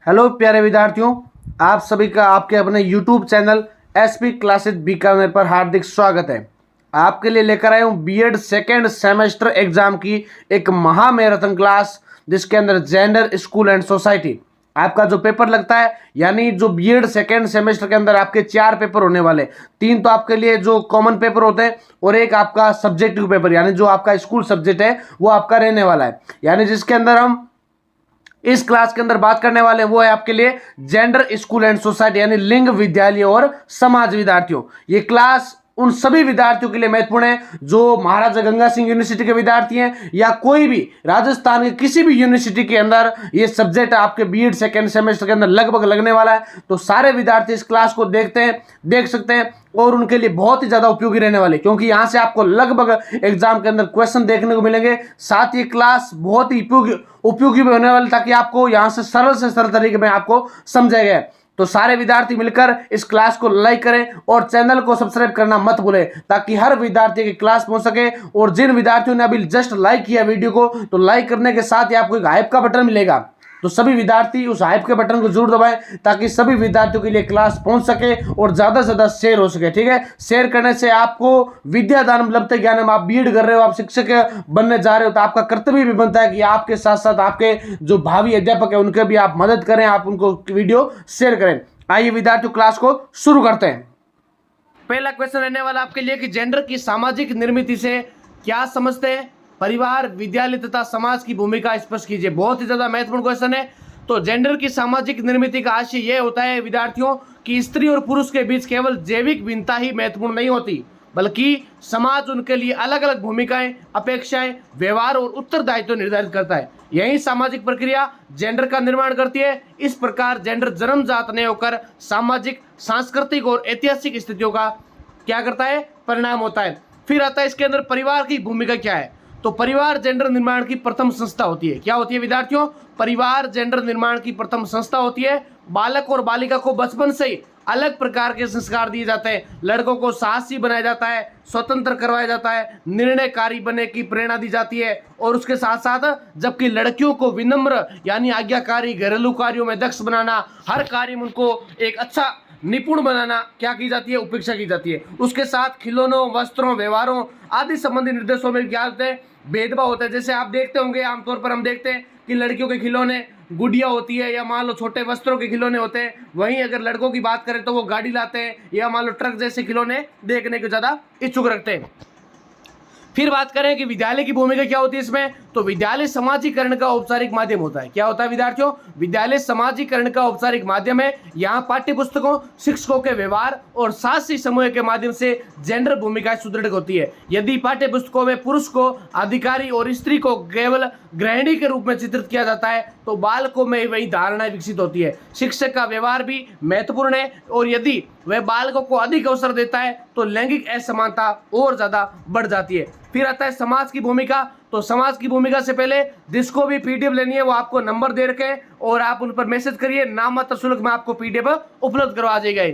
Hello प्यारे विद्यार्थियों, आप सभी का आपके अपने YouTube channel SP classes Bikaner पर हार्दिक स्वागत है। आपके लिए लेकर आया हूँ बीएड सेकेंड सेमेस्टर एग्जाम की एक महा मैराथन क्लास, जिसके अंदर जेंडर, स्कूल एंड सोसाइटी आपका जो पेपर लगता है, यानी जो बीएड सेकेंड सेमेस्टर के अंदर आपके 4 पेपर होने वाले, 3 तो आपके लिए जो कॉमन पेपर होते हैं और एक आपका सब्जेक्टिव पेपर, यानी जो आपका स्कूल सब्जेक्ट है वो आपका रहने वाला है। यानी जिसके अंदर हम इस क्लास के अंदर बात करने वाले हैं वो है आपके लिए जेंडर, स्कूल एंड सोसाइटी, यानी लिंग, विद्यालय और समाज विद्यार्थियों। ये क्लास उन सभी विद्यार्थियों के लिए महत्वपूर्ण है जो महाराजा गंगा सिंह यूनिवर्सिटी के विद्यार्थी हैं या कोई भी राजस्थान के किसी भी यूनिवर्सिटी के अंदर ये सब्जेक्ट आपके बीएड सेकेंड सेमेस्टर के अंदर लगभग लगने वाला है। तो सारे विद्यार्थी इस क्लास को देख सकते हैं और उनके लिए बहुत ही ज्यादा उपयोगी रहने वाले, क्योंकि यहां से आपको लगभग एग्जाम के अंदर क्वेश्चन देखने को मिलेंगे। साथ ही क्लास बहुत ही उपयोगी भी होने वाली, ताकि आपको यहां से सरल तरीके में आपको समझाया गया है। तो सारे विद्यार्थी मिलकर इस क्लास को लाइक करें और चैनल को सब्सक्राइब करना मत भूलें, ताकि हर विद्यार्थी की क्लास पहुंच सके। और जिन विद्यार्थियों ने अभी जस्ट लाइक किया वीडियो को, तो लाइक करने के साथ ही आपको एक हाइप का बटन मिलेगा, तो सभी विद्यार्थी उस हाइप के बटन को जरूर दबाएं, ताकि सभी विद्यार्थियों के लिए क्लास पहुंच सके और ज्यादा से ज्यादा शेयर हो सके। ठीक है, शेयर करने से आपको विद्यादान लभते ज्ञानम, आप बीएड कर रहे हो, आप शिक्षक बनने जा रहे हो, तो आपका कर्तव्य भी बनता है कि आपके साथ साथ आपके जो भावी अध्यापक है उनके भी आप मदद करें, आप उनको वीडियो शेयर करें। आइए विद्यार्थियों, क्लास को शुरू करते हैं। पहला क्वेश्चन रहने वाला आपके लिए कि जेंडर की सामाजिक निर्मिति से क्या समझते हैं? परिवार, विद्यालय तथा समाज की भूमिका स्पष्ट कीजिए। बहुत ही ज्यादा महत्वपूर्ण क्वेश्चन है। तो जेंडर की सामाजिक निर्मिति का आशय यह होता है विद्यार्थियों कि स्त्री और पुरुष के बीच केवल जैविक भिन्नता ही महत्वपूर्ण नहीं होती, बल्कि समाज उनके लिए अलग अलग भूमिकाएं, अपेक्षाएं, व्यवहार और उत्तरदायित्व निर्धारित करता है। यही सामाजिक प्रक्रिया जेंडर का निर्माण करती है। इस प्रकार जेंडर जन्मजात नहीं होकर सामाजिक, सांस्कृतिक और ऐतिहासिक स्थितियों का क्या करता है? परिणाम होता है। फिर आता है इसके अंदर परिवार की भूमिका क्या है। तो परिवार जेंडर निर्माण की प्रथम संस्था होती है। क्या होती है विद्यार्थियों? परिवार जेंडर निर्माण की प्रथम संस्था होती है। बालक और बालिका को बचपन से ही अलग प्रकार के संस्कार दिए जाते हैं। लड़कों को साहसी बनाया जाता है, स्वतंत्र करवाया जाता है, निर्णयकारी बनने की प्रेरणा दी जाती है। और उसके साथ साथ जबकि लड़कियों को विनम्र यानी आज्ञाकारी, घरेलू कार्यों में दक्ष बनाना, हर कार्य में उनको एक अच्छा निपुण बनाना क्या की जाती है? उपेक्षा की जाती है। उसके साथ खिलौनों, वस्त्रों, व्यवहारों आदि संबंधी निर्देशों में क्या होते हैं? भेदभाव होता है। जैसे आप देखते होंगे, आमतौर पर हम देखते हैं कि लड़कियों के खिलौने गुड़िया होती है या मान लो छोटे वस्त्रों के खिलौने होते हैं, वहीं अगर लड़कों की बात करें तो वो गाड़ी लाते हैं या मान लो ट्रक जैसे खिलौने देखने को ज्यादा इच्छुक रखते हैं। फिर बात करें कि विद्यालय की भूमिका क्या होती है इसमें, तो विद्यालय समाजीकरण का औपचारिक माध्यम होता है। क्या होता है विद्यार्थियों? विद्यालय समाजीकरण का औपचारिक माध्यम है। यहाँ पाठ्य पुस्तकों, शिक्षकों के व्यवहार और साहसी समूह के माध्यम से जेंडर भूमिकाएं सुदृढ़ होती है। यदि पाठ्य पुस्तकों में पुरुष को अधिकारी और स्त्री को केवल गृहिणी के रूप में चित्रित किया जाता है, तो बालकों में वही धारणाएं विकसित होती है। शिक्षक का व्यवहार भी महत्वपूर्ण है, और यदि वह बालकों को अधिक अवसर देता है तो लैंगिक असमानता और ज्यादा बढ़ जाती है। फिर आता है समाज की भूमिका। तो समाज की भूमिका से पहले जिसको भी पीडीएफ लेनी है वो आपको नंबर दे रखे और आप उन पर मैसेज करिए, नाम मात्र शुल्क में आपको पीडीएफ उपलब्ध करवा दी गई।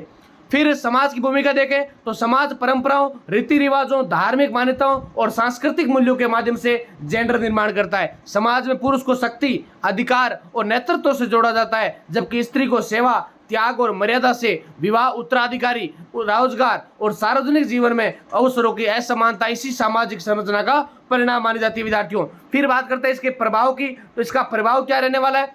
फिर समाज की भूमिका देखें तो समाज परंपराओं, रीति रिवाजों, धार्मिक मान्यताओं और सांस्कृतिक मूल्यों के माध्यम से जेंडर निर्माण करता है। समाज में पुरुष को शक्ति, अधिकार और नेतृत्व से जोड़ा जाता है, जबकि स्त्री को सेवा, त्याग और मर्यादा से, विवाह, उत्तराधिकारी, रोजगार और सार्वजनिक जीवन में अवसरों की असमानता इसी सामाजिक संरचना का परिणाम मानी जाती है विद्यार्थियों। फिर बात करते हैं इसके प्रभाव की। तो इसका प्रभाव क्या रहने वाला है?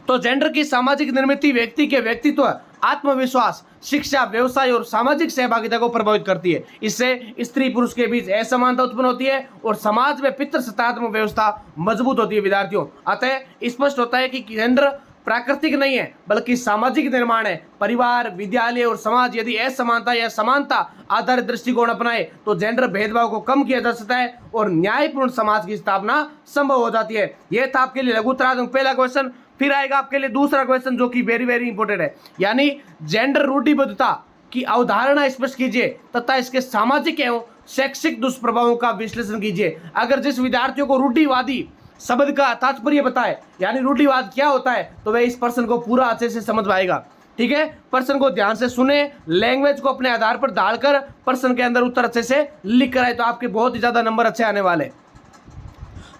तो जेंडर की सामाजिक निर्मिति व्यक्ति के व्यक्तित्व, आत्मविश्वास, शिक्षा, व्यवसाय और सामाजिक सहभागिता को प्रभावित करती है। इससे स्त्री पुरुष के बीच असमानता उत्पन्न होती है और समाज में पितृसत्तात्मक व्यवस्था मजबूत होती है विद्यार्थियों। अतः स्पष्ट होता है कि जेंडर प्राकृतिक नहीं है बल्कि सामाजिक निर्माण है। परिवार, विद्यालय और समाज यदि असमानता या समानता आधारित दृष्टिकोण अपनाए तो जेंडर भेदभाव को कम किया जा सकता है और न्यायपूर्ण समाज की स्थापना संभव हो जाती है। यह था आपके लिए लघुत्तरात्मक पहला क्वेश्चन। फिर आएगा आपके लिए दूसरा क्वेश्चन, जो कि वेरी वेरी इंपॉर्टेंट है, यानी जेंडर रूढ़िबद्धता की अवधारणा स्पष्ट कीजिए तथा इसके सामाजिक एवं शैक्षिक दुष्प्रभावों का विश्लेषण कीजिए। अगर जिस विद्यार्थियों को रूढ़िवादी शब्द का तात्पर्य बताए, यानी रूढ़िवाद क्या होता है, तो वह इस प्रश्न को पूरा अच्छे से समझ पाएगा। ठीक है, प्रश्न को ध्यान से सुने, लैंग्वेज को अपने आधार पर डालकर प्रश्न के अंदर उत्तर अच्छे से लिख कर आए, तो आपके बहुत ही ज्यादा नंबर अच्छे आने वाले।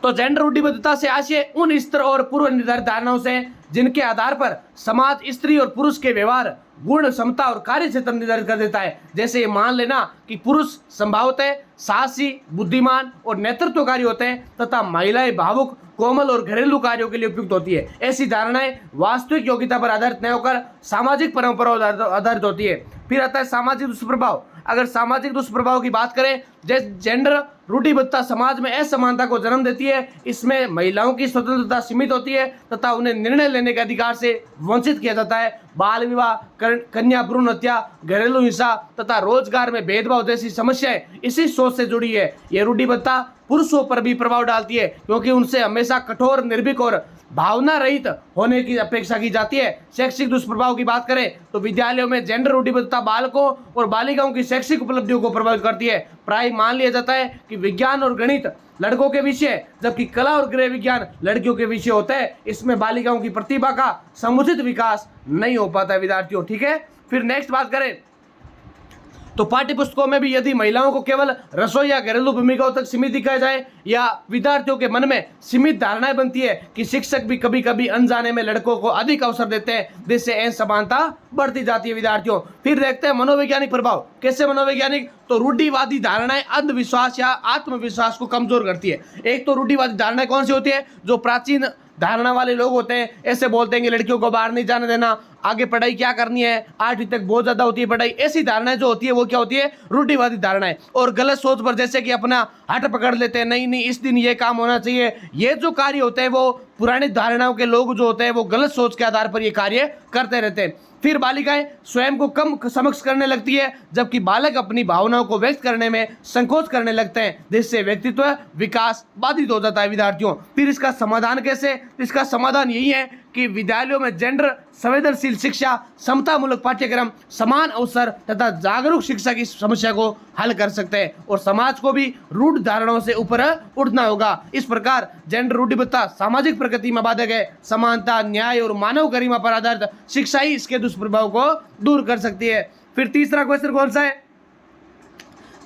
तो जेंडर रूढ़िबद्धता से आशय उन स्तर और पूर्व निर्धारित धारणाओं से जिनके आधार पर समाज स्त्री और पुरुष के व्यवहार, गुण, क्षमता और कार्य क्षेत्र निर्धारित कर देता है। जैसे मान लेना कि पुरुष संभवतः साहसी, बुद्धिमान और नेतृत्वकारी होते हैं तथा महिलाएं भावुक, कोमल और घरेलू कार्यों के लिए उपयुक्त होती है। ऐसी धारणाएं वास्तविक योग्यता पर आधारित नहीं होकर सामाजिक परंपराओं आधारित होती है। फिर आता है सामाजिक दुष्प्रभाव। अगर सामाजिक दुष्प्रभाव की बात करें, जैसे जेंडर रूढ़िबद्धता समाज में असमानता को जन्म देती है। इसमें महिलाओं की स्वतंत्रता सीमित होती है तथा उन्हें निर्णय लेने के अधिकार से वंचित किया जाता है। बाल विवाह, कन्या भ्रूण हत्या, घरेलू हिंसा तथा रोजगार में भेदभाव जैसी समस्याएं इसी सोच से जुड़ी है। यह रूढ़िबद्धता पुरुषों पर भी प्रभाव डालती है क्योंकि उनसे हमेशा कठोर, निर्भीक और भावना रहित होने की अपेक्षा की जाती है। शैक्षिक दुष्प्रभाव की बात करें तो विद्यालयों में जेंडर रूढ़िबद्धता बालकों और बालिकाओं की शैक्षिक उपलब्धियों को प्रभावित करती है। प्राय मान लिया जाता है कि विज्ञान और गणित लड़कों के विषय जबकि कला और गृह विज्ञान लड़कियों के विषय होते हैं। इसमें बालिकाओं की प्रतिभा का समुचित विकास नहीं हो पाता है विद्यार्थियों। ठीक है, फिर नेक्स्ट बात करें तो पाठ्य पुस्तकों में भी यदि महिलाओं को केवल रसोई या घरेलू भूमिकाओं तक सीमित दिखाया जाए या विद्यार्थियों के मन में सीमित धारणाएं बनती है कि शिक्षक भी कभी कभी अनजाने में लड़कों को अधिक अवसर देते हैं, जिससे असमानता बढ़ती जाती है विद्यार्थियों। फिर देखते हैं मनोवैज्ञानिक प्रभाव। कैसे मनोवैज्ञानिक? तो रूढ़िवादी धारणाएं अंधविश्वास या आत्मविश्वास को कमजोर करती है। एक तो रूढ़िवादी धारणाएं कौन सी होती है? जो प्राचीन धारणा वाले लोग होते हैं ऐसे बोलते हैं कि लड़कियों को बाहर नहीं जाने देना, आगे पढ़ाई क्या करनी है, 8वीं तक बहुत ज्यादा होती है पढ़ाई। ऐसी धारणाएं जो होती है वो क्या होती है? रूढ़िवादी धारणाएं। और गलत सोच पर जैसे कि अपना हट पकड़ लेते हैं, नहीं नहीं इस दिन ये काम होना चाहिए। ये जो कार्य होते हैं वो पुरानी धारणाओं के लोग जो होते हैं वो गलत सोच के आधार पर ये कार्य करते रहते हैं। फिर बालिकाएं स्वयं को कम समक्ष करने लगती है जबकि बालक अपनी भावनाओं को व्यक्त करने में संकोच करने लगते हैं, जिससे व्यक्तित्व विकास बाधित हो जाता है विद्यार्थियों। फिर इसका समाधान कैसे? इसका समाधान यही है कि विद्यालयों में जेंडर संवेदनशील शिक्षा, समतामूलक पाठ्यक्रम, समान अवसर तथा जागरूक शिक्षा की समस्या को हल कर सकते हैं और समाज को भी रूढ़ धारणाओं से ऊपर उठना होगा। इस प्रकार जेंडर रूढ़िबद्धता सामाजिक प्रगति में बाधक है। समानता, न्याय और मानव गरिमा पर आधारित शिक्षा ही इसके दुष्प्रभाव को दूर कर सकती है। फिर तीसरा क्वेश्चन कौन सा है?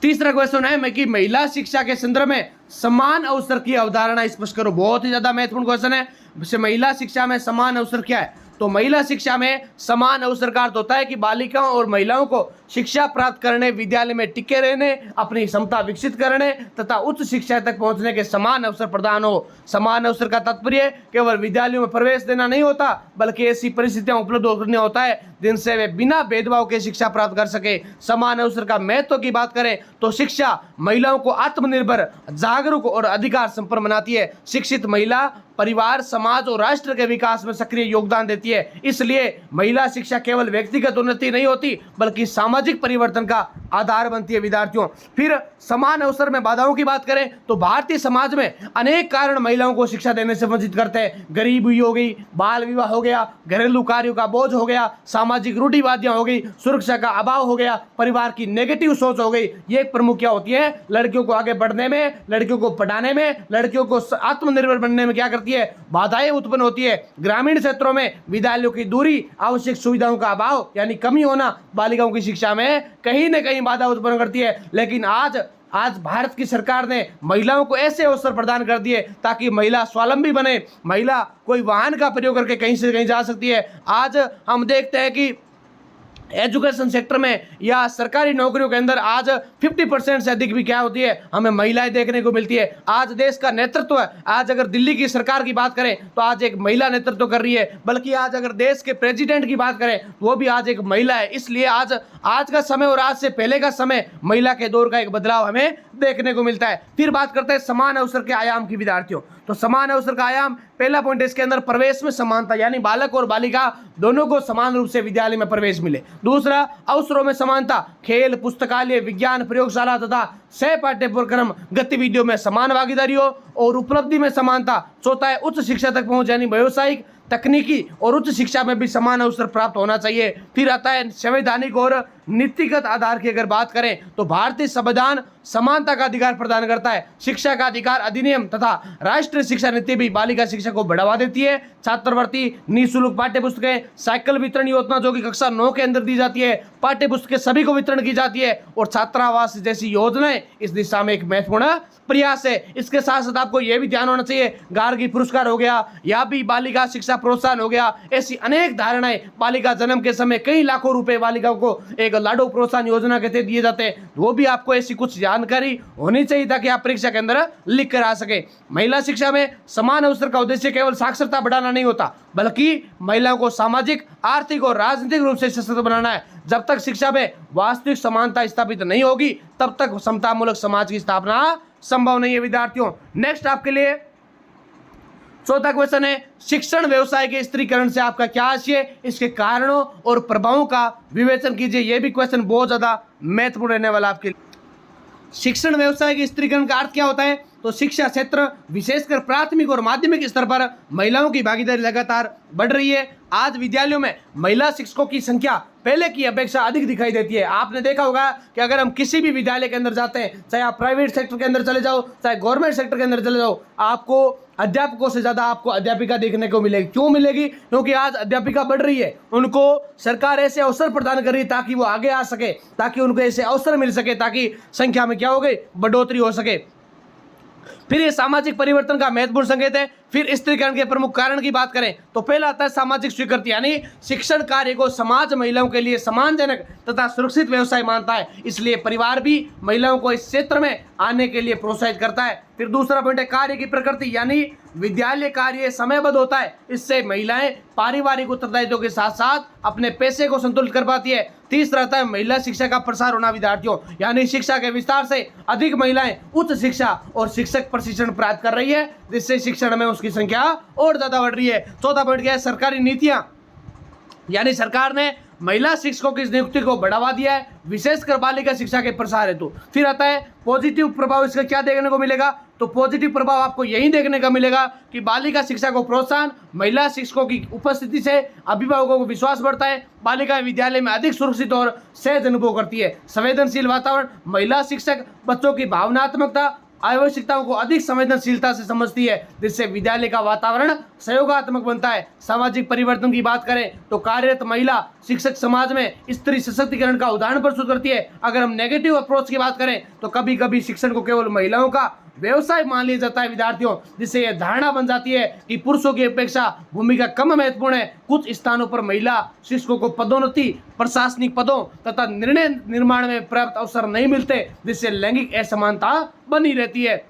तीसरा क्वेश्चन है कि महिला शिक्षा के संदर्भ में समान अवसर की अवधारणा स्पष्ट करो। बहुत ही ज्यादा महत्वपूर्ण क्वेश्चन है। महिला शिक्षा में समान अवसर क्या है? तो महिला शिक्षा में समान अवसर का अर्थ होता है कि बालिकाओं और महिलाओं को शिक्षा प्राप्त करने, विद्यालय में टिके रहने, अपनी क्षमता विकसित करने तथा उच्च शिक्षा तक पहुंचने के समान अवसर प्रदान हो। समान अवसर का तात्पर्य केवल विद्यालयों में प्रवेश देना नहीं होता बल्कि ऐसी परिस्थितियां उपलब्ध करनी होता है जिनसे वे बिना भेदभाव के शिक्षा प्राप्त कर सके। समान अवसर का महत्व की बात करें तो शिक्षा महिलाओं को आत्मनिर्भर, जागरूक और अधिकार संपन्न बनाती है। शिक्षित महिला परिवार, समाज और राष्ट्र के विकास में सक्रिय योगदान देती है। इसलिए महिला शिक्षा केवल व्यक्तिगत उन्नति नहीं होती बल्कि सामाजिक परिवर्तन का आधार बनती है विद्यार्थियों। फिर समान अवसर में बाधाओं की बात करें तो भारतीय समाज में अनेक कारण महिलाओं को शिक्षा देने से वंचित करते हैं। गरीबी हो गई, बाल विवाह हो गया, घरेलू कार्यों का बोझ हो गया, सामाजिक रूढ़िवादियां हो गई, सुरक्षा का अभाव हो गया, परिवार की नेगेटिव सोच हो गई। ये प्रमुख क्या होती है? लड़कियों को आगे बढ़ने में, लड़कियों को पढ़ाने में, लड़कियों को आत्मनिर्भर बनने में क्या करती है? बाधाएं उत्पन्न होती है। ग्रामीण क्षेत्रों में विद्यालयों की दूरी, आवश्यक सुविधाओं का अभाव यानी कमी होना बालिकाओं की शिक्षा में कहीं न कहीं बाधा उत्पन्न करती है। लेकिन आज भारत की सरकार ने महिलाओं को ऐसे अवसर प्रदान कर दिए ताकि महिला स्वावलंबी बने, महिला कोई वाहन का प्रयोग करके कहीं से कहीं जा सकती है। आज हम देखते हैं कि एजुकेशन सेक्टर में या सरकारी नौकरियों के अंदर आज 50% से अधिक भी क्या होती है? हमें महिलाएं देखने को मिलती है। आज देश का नेतृत्व है, आज अगर दिल्ली की सरकार की बात करें तो आज एक महिला नेतृत्व कर रही है, बल्कि आज अगर देश के प्रेसिडेंट की बात करें वो भी आज एक महिला है। इसलिए आज का समय और आज से पहले का समय महिला के दौर का एक बदलाव हमें देखने को मिलता है। फिर बात करते हैं समान अवसर के आयाम की विद्यार्थियों। तो समान अवसर का आयाम, पहला पॉइंट इसके अंदर प्रवेश में समानता यानी बालक और बालिका दोनों को समान रूप से विद्यालय में प्रवेश मिले। दूसरा, अवसरों में समानता, खेल, पुस्तकालय, विज्ञान प्रयोगशाला तथा सह पाठ्यक्रम गतिविधियों में समान भागीदारी हो और उपलब्धि में समानता। चौथा है उच्च शिक्षा तक पहुंच यानी व्यावसायिक, तकनीकी और उच्च शिक्षा में भी समान अवसर प्राप्त होना चाहिए। फिर आता है संवैधानिक और नीतिगत आधार की अगर बात करें तो भारतीय संविधान समानता का अधिकार प्रदान करता है। शिक्षा का अधिकार अधिनियम तथा राष्ट्रीय शिक्षा नीति भी बालिका शिक्षा को बढ़ावा देती है। छात्रवृत्ति, निःशुल्क पाठ्य पुस्तकें, साइकिल वितरण योजना जो कि कक्षा 9 के अंदर दी जाती है, पाठ्य पुस्तकें सभी को वितरण की जाती है और छात्रावास जैसी योजनाएं इस दिशा में एक महत्वपूर्ण प्रयास है। इसके साथ साथ आपको यह भी ध्यान होना चाहिए, गार्गी पुरस्कार हो गया या भी बालिका शिक्षा प्रोत्साहन हो गया, ऐसी अनेक धारणाएं, बालिका जन्म के समय कई लाखों रुपए बालिकाओं को एक लाडो प्रोत्साहन योजना के तहत दिए जाते हैं, वो भी आपको ऐसी कुछ जानकारी होनी चाहिए ताकि आप परीक्षा के अंदर लिख कर आ सके। महिला शिक्षा में समान अवसर का उद्देश्य केवल साक्षरता बढ़ाना नहीं होता, बल्कि महिलाओं को सामाजिक, आर्थिक और राजनीतिक रूप से सशक्त बनाना है। जब तक शिक्षा में वास्तविक समानता स्थापित नहीं होगी तब तक समतामूलक समाज की स्थापना संभव नहीं है। विद्यार्थियों, नेक्स्ट आपके लिए चौथा क्वेश्चन है, शिक्षण व्यवसाय के स्त्रीकरण से आपका क्या आशय है, इसके कारणों और प्रभावों का विवेचन कीजिए। यह भी क्वेश्चन बहुत ज्यादा महत्वपूर्ण रहने वाला आपके लिए। शिक्षण व्यवसाय के स्त्रीकरण का अर्थ क्या होता है? तो शिक्षा क्षेत्र विशेषकर प्राथमिक और माध्यमिक स्तर पर महिलाओं की भागीदारी लगातार बढ़ रही है। आज विद्यालयों में महिला शिक्षकों की संख्या पहले की अपेक्षा अधिक दिखाई देती है। आपने देखा होगा कि अगर हम किसी भी विद्यालय के अंदर जाते हैं, चाहे आप प्राइवेट सेक्टर के अंदर चले जाओ, चाहे गवर्नमेंट सेक्टर के अंदर चले जाओ, आपको अध्यापकों से ज्यादा आपको अध्यापिका देखने को मिलेगी। क्यों मिलेगी? क्योंकि आज अध्यापिका बढ़ रही है, उनको सरकार ऐसे अवसर प्रदान कर रही है ताकि वो आगे आ सके, ताकि उनको ऐसे अवसर मिल सके, ताकि संख्या में क्या हो गई, बढ़ोतरी हो सके। फिर ये सामाजिक परिवर्तन का महत्वपूर्ण संकेत है। फिर स्त्रीकरण के प्रमुख कारण की बात करें तो पहला आता है सामाजिक स्वीकृति, यानी शिक्षण कार्य को समाज महिलाओं के लिए सम्मानजनक तथा सुरक्षित व्यवसाय मानता है, इसलिए परिवार भी महिलाओं को इस क्षेत्र में आने के लिए प्रोत्साहित करता है। फिर दूसरा पॉइंट है कार्य की प्रकृति, यानी विद्यालय कार्य समयबद्ध होता है, इससे महिलाएं पारिवारिक उत्तरदायित्वों के साथ साथ अपने पैसे को संतुलित कर पाती है। तीसरा आता है महिला शिक्षा का प्रसार होना विद्यार्थियों, यानी शिक्षा के विस्तार से अधिक महिलाएं उच्च शिक्षा और शिक्षक प्रशिक्षण प्राप्त कर रही है, जिससे शिक्षण में उसकी संख्या और ज्यादा बढ़ रही है। चौथा पॉइंट क्या है? सरकारी नीतियां, यानी सरकार ने महिला शिक्षकों की नियुक्ति को बढ़ावा दिया है, विशेषकर बालिका शिक्षा के प्रसार हेतु। फिर आता है पॉजिटिव प्रभाव, इसका क्या देखने को मिलेगा? तो पॉजिटिव प्रभाव आपको यही देखने का मिलेगा कि बालिका शिक्षा को प्रोत्साहन, महिला शिक्षकों की उपस्थिति से अभिभावकों को विश्वास बढ़ता है, बालिका विद्यालय में अधिक सुरक्षित और सहज अनुभव करती है। संवेदनशील वातावरण, महिला शिक्षक बच्चों की भावनात्मकता, आवश्यकताओं को अधिक संवेदनशीलता से समझती है, जिससे विद्यालय का वातावरण सहयोगात्मक बनता है। सामाजिक परिवर्तन की बात करें तो कार्यरत महिला शिक्षक समाज में स्त्री सशक्तिकरण का उदाहरण प्रस्तुत करती है। अगर हम नेगेटिव अप्रोच की बात करें तो कभी कभी शिक्षण को केवल महिलाओं का व्यवसाय मान लिया जाता है विद्यार्थियों, जिससे यह धारणा बन जाती है कि पुरुषों की अपेक्षा भूमिका कम महत्वपूर्ण है। कुछ स्थानों पर महिला शिक्षकों को पदोन्नति, प्रशासनिक पदों तथा निर्णय निर्माण में पर्याप्त अवसर नहीं मिलते, जिससे लैंगिक असमानता बनी रहती है।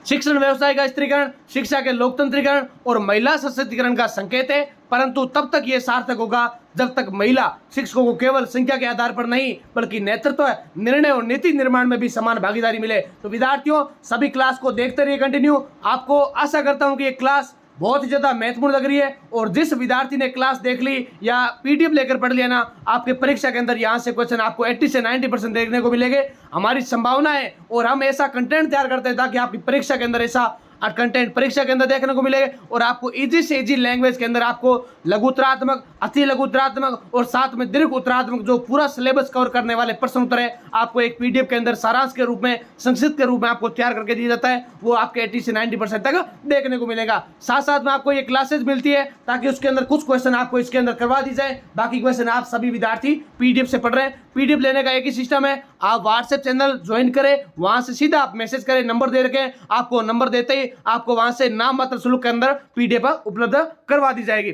शिक्षण व्यवसाय का स्त्रीकरण शिक्षा के लोकतंत्रीकरण और महिला सशक्तिकरण का संकेत है, परंतु तब तक यह सार्थक होगा जब तक महिला शिक्षकों को केवल संख्या के आधार पर नहीं बल्कि नेतृत्व, निर्णय और नीति निर्माण में भी समान भागीदारी मिले। तो विद्यार्थियों, सभी क्लास को देखते रहिए कंटिन्यू। आपको आशा करता हूं कि ये क्लास बहुत ही ज्यादा महत्वपूर्ण लग रही है, और जिस विद्यार्थी ने क्लास देख ली या पीडीएफ लेकर पढ़ लिया ना, आपके परीक्षा के अंदर यहाँ से क्वेश्चन आपको 80 से 90% देखने को मिलेंगे। हमारी संभावना है और हम ऐसा कंटेंट तैयार करते हैं ताकि आपकी परीक्षा के अंदर ऐसा कंटेंट परीक्षा के अंदर देखने को मिलेगा, और आपको इजी से इजी लैंग्वेज के अंदर आपको लघु उत्तरात्मक, अति लघु उत्तरात्मक और साथ में दीर्घ उत्तरात्मक जो पूरा सिलेबस कवर करने वाले प्रश्न उत्तर है आपको एक पीडीएफ के अंदर सारांश के रूप में, संक्षिप्त के रूप में आपको तैयार करके दिया जाता है। वो आपके 80 से 90% तक देखने को मिलेगा। साथ साथ में आपको ये क्लासेस मिलती है ताकि उसके अंदर कुछ क्वेश्चन आपको इसके अंदर करवा दी जाए, बाकी क्वेश्चन आप सभी विद्यार्थी पीडीएफ से पढ़ रहे हैं। पीडीएफ लेने का एक ही सिस्टम है, आप व्हाट्सएप चैनल ज्वाइन करें, वहां से सीधा आप मैसेज करें, नंबर दे रखे, आपको नंबर देते ही आपको वहां से नाम मात्र शुल्क के अंदर पीडीएफ उपलब्ध करवा दी जाएगी।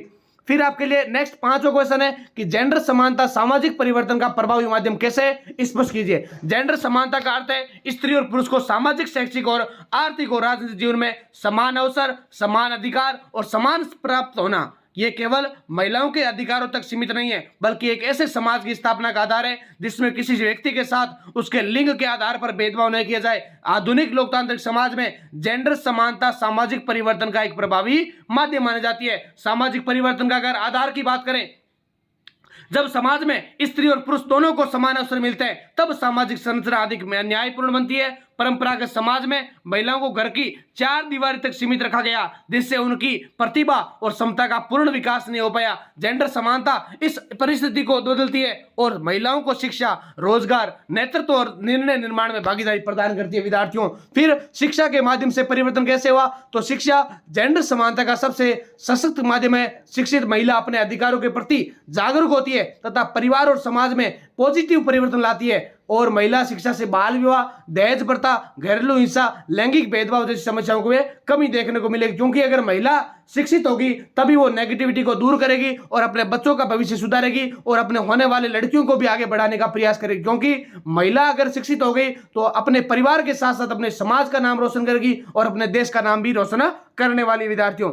फिर आपके लिए नेक्स्ट 5वां क्वेश्चन है कि जेंडर समानता सामाजिक परिवर्तन का प्रभावी माध्यम कैसे है, स्पष्ट कीजिए। जेंडर समानता का अर्थ है स्त्री और पुरुष को सामाजिक, शैक्षिक और आर्थिक और राजनीतिक जीवन में समान अवसर, समान अधिकार और समान प्राप्त होना। ये केवल महिलाओं के अधिकारों तक सीमित नहीं है, बल्कि एक ऐसे समाज की स्थापना का आधार है जिसमें किसी व्यक्ति के साथ उसके लिंग के आधार पर भेदभाव नहीं किया जाए। आधुनिक लोकतांत्रिक समाज में जेंडर समानता सामाजिक परिवर्तन का एक प्रभावी माध्यम मानी जाती है। सामाजिक परिवर्तन का अगर आधार की बात करें, जब समाज में स्त्री और पुरुष दोनों को समान अवसर मिलते हैं तब सामाजिक संरचना अधिक न्यायपूर्ण बनती है। परंपरागत समाज में महिलाओं को घर की 4 दीवारी तक सीमित रखा गया, जिससे उनकी प्रतिभा और क्षमता का पूर्ण विकास नहीं हो पाया। जेंडर समानता इस परिस्थिति को बदलती है और महिलाओं को शिक्षा, रोजगार, नेतृत्व और निर्णय निर्माण में भागीदारी प्रदान करती है। विद्यार्थियों, फिर शिक्षा के माध्यम से परिवर्तन कैसे हुआ? तो शिक्षा जेंडर समानता का सबसे सशक्त माध्यम है। शिक्षित महिला अपने अधिकारों के प्रति जागरूक होती है तथा परिवार और समाज में पॉजिटिव परिवर्तन लाती है। और महिला शिक्षा से बाल विवाह, दहेज प्रथा, घरेलू हिंसा, लैंगिक भेदभाव जैसी समस्याओं को कमी देखने को मिलेगी, क्योंकि अगर महिला शिक्षित होगी तभी वो नेगेटिविटी को दूर करेगी और अपने बच्चों का भविष्य सुधारेगी और अपने होने वाले लड़कियों को भी आगे बढ़ाने का प्रयास करेगी। क्योंकि महिला अगर शिक्षित हो गई तो अपने परिवार के साथ साथ अपने समाज का नाम रोशन करेगी और अपने देश का नाम भी रोशन करने वाली। विद्यार्थियों,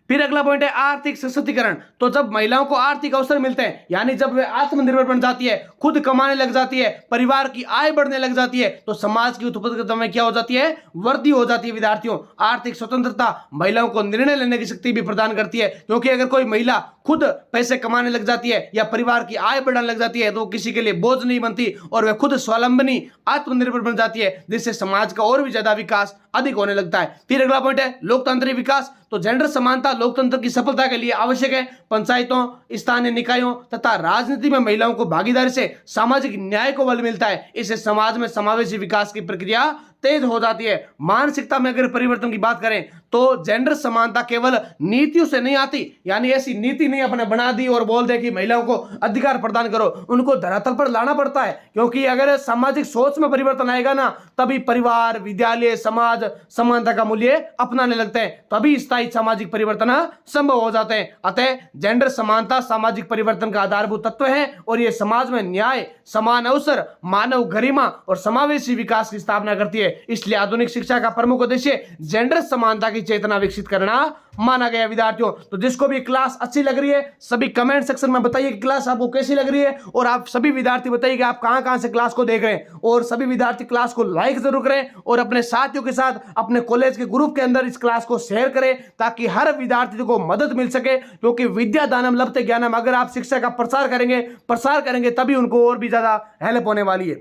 फिर अगला पॉइंट है आर्थिक सशक्तिकरण। तो जब महिलाओं को आर्थिक अवसर मिलते हैं, यानी जब वे आत्मनिर्भर बन जाती है, खुद कमाने लग जाती है, परिवार की आय बढ़ने लग जाती है, तो समाज की उत्पादकता में क्या हो जाती है? वृद्धि हो जाती है। विद्यार्थियों, आर्थिक स्वतंत्रता महिलाओं को निर्णय लेने की शक्ति भी प्रदान करती है, क्योंकि अगर कोई महिला खुद पैसे कमाने लग जाती है या परिवार की आय बढ़ाने लग जाती है तो किसी के लिए बोझ नहीं बनती और वह खुद स्वावलंबनी, आत्मनिर्भर बन जाती है, जिससे समाज का और भी ज्यादा विकास अधिक होने लगता है। फिर अगला पॉइंट है लोकतांत्रिक विकास। तो जेंडर समानता लोकतंत्र की सफलता के लिए आवश्यक है। पंचायतों, स्थानीय निकायों तथा राजनीति में महिलाओं को भागीदारी से सामाजिक न्याय को बल मिलता है। इससे समाज में समावेशी विकास की प्रक्रिया तेज हो जाती है। मानसिकता में अगर परिवर्तन की बात करें तो जेंडर समानता केवल नीतियों से नहीं आती, यानी ऐसी नीति नहीं अपने बना दी और बोल दे कि महिलाओं को अधिकार प्रदान करो, उनको धरातल पर लाना पड़ता है। क्योंकि अगर सामाजिक सोच में परिवर्तन आएगा ना, तभी परिवार, विद्यालय, समाज समानता का मूल्य अपनाने लगते हैं, तभी स्थायी सामाजिक परिवर्तन संभव हो जाते हैं। अतः जेंडर समानता सामाजिक परिवर्तन का आधारभूत तत्व है और यह समाज में न्याय, समान अवसर, मानव गरिमा और समावेशी विकास की स्थापना करती है। इसलिए आधुनिक शिक्षा का प्रमुख उद्देश्य जेंडर समानता की चेतना विकसित करना माना गया। विद्यार्थियों, तो जिसको भी क्लास अच्छी लग रही है सभी कमेंट सेक्शन में बताइए कि क्लास आपको कैसी लग रही है, और आप सभी विद्यार्थी बताइए कि आप कहां-कहां से क्लास को देख रहे हैं, और सभी विद्यार्थी क्लास को लाइक जरूर करें और अपने साथियों के साथ अपने कॉलेज के ग्रुप के अंदर इस क्लास को शेयर करें ताकि हर विद्यार्थी को मदद मिल सके। क्योंकि विद्या दानम लभते ज्ञानम, अगर आप शिक्षा का प्रसार करेंगे तभी उनको और भी ज्यादा हेल्प होने वाली है।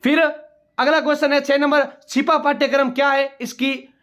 फिर अगला क्वेश्चन है 6 नंबर, छिपा पाठ्यक्रम क्या है,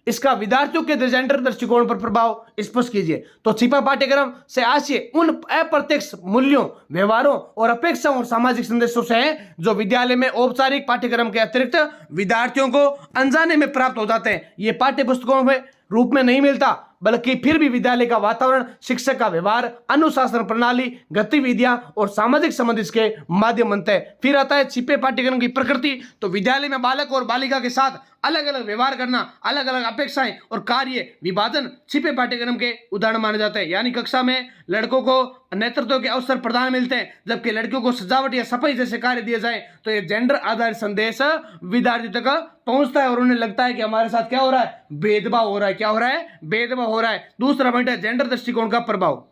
इसका विद्यार्थियों के जेंडर दृष्टिकोण पर प्रभाव स्पष्ट कीजिए। तो छिपा पाठ्यक्रम से आशय उन अप्रत्यक्ष मूल्यों, व्यवहारों और अपेक्षाओं और सामाजिक संदेशों से है जो विद्यालय में औपचारिक पाठ्यक्रम के अतिरिक्त विद्यार्थियों को अनजाने में प्राप्त हो जाते हैं। ये पाठ्य पुस्तकों में रूप में नहीं मिलता, बल्कि फिर भी विद्यालय का वातावरण, शिक्षक का व्यवहार, अनुशासन प्रणाली, गतिविधियां और सामाजिक संबंध इसके माध्यम बनते हैं। फिर आता है छिपे पाठ्यक्रम की प्रकृति। तो विद्यालय में बालक और बालिका के साथ अलग अलग व्यवहार करना, अलग अलग अपेक्षाएं और कार्य विभाजन छिपे पाठ्यक्रम के उदाहरण माने जाते हैं। यानी कक्षा में लड़कों को नेतृत्व के अवसर प्रदान मिलते हैं, जबकि लड़कियों को सजावट या सफाई जैसे कार्य दिए जाए, तो ये जेंडर आधारित संदेश विद्यार्थियों तक पहुंचता है और उन्हें लगता है कि हमारे साथ क्या हो रहा है, भेदभाव हो रहा है। क्या हो रहा है? भेदभाव हो रहा है। दूसरा पॉइंट है जेंडर दृष्टिकोण का प्रभाव।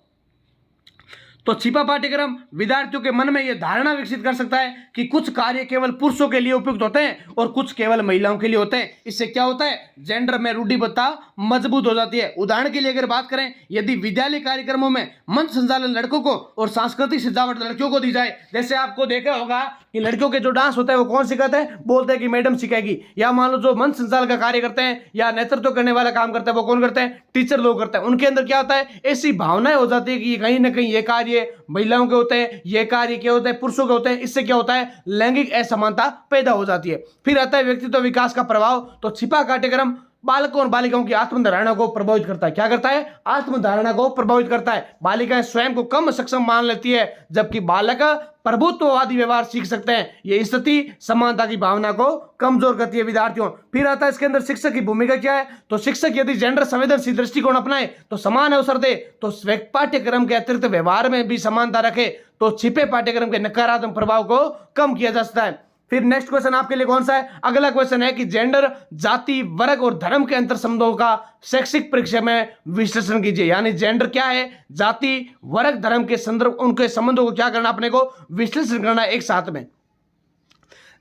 तो छिपा पाठ्यक्रम विद्यार्थियों के मन में यह धारणा विकसित कर सकता है कि कुछ कार्य केवल पुरुषों के लिए उपयुक्त होते हैं और कुछ केवल महिलाओं के लिए होते हैं। इससे क्या होता है? जेंडर में रूढ़िबद्धता मजबूत हो जाती है। उदाहरण के लिए अगर बात करें, यदि विद्यालय कार्यक्रमों में मंच संचालन लड़कों को और सांस्कृतिक सजावट लड़कियों को दी जाए, जैसे आपको देखा होगा कि लड़कियों के जो डांस होता है वो कौन सिखाते हैं? बोलते हैं कि मैडम सिखाएगी। या मान लो जो मंच संचालन का कार्य करते हैं या नेतृत्व करने वाला काम करते हैं वो कौन करते हैं? टीचर लोग करते हैं। उनके अंदर क्या होता है? ऐसी भावनाएं हो जाती है कि कहीं ना कहीं ये कार्य महिलाओं के होते हैं, ये कार्य क्या होते हैं? पुरुषों के होते हैं। इससे क्या होता है? लैंगिक असमानता पैदा हो जाती है। फिर आता है व्यक्तित्व विकास का प्रभाव। तो छिपा पाठ्यक्रम बालकों और बालिकाओं की आत्मधारणा को प्रभावित करता है। क्या करता है? आत्मधारणा को प्रभावित करता है। बालिकाएं स्वयं को कम सक्षम मान लेती है, जबकि बालक प्रभुत्ववादी व्यवहार सीख सकते हैं। यह स्थिति समानता की भावना को कमजोर करती है। विद्यार्थियों, फिर आता है इसके अंदर शिक्षक की भूमिका क्या है। तो शिक्षक यदि जेंडर संवेदनशील दृष्टिकोण अपनाए तो समान अवसर दे, तो पाठ्यक्रम के अतिरिक्त व्यवहार में भी समानता रखे, तो छिपे पाठ्यक्रम के नकारात्मक प्रभाव को कम किया जा सकता है। फिर नेक्स्ट क्वेश्चन आपके लिए कौन सा है? अगला क्वेश्चन है कि जेंडर, जाति, वर्ग और धर्म के अंतर संबंधों का शैक्षिक परीक्षा में विश्लेषण कीजिए। यानी जेंडर क्या है, जाति, वर्ग, धर्म के संदर्भ, उनके संबंधों को क्या करना, अपने को विश्लेषण करना एक साथ में।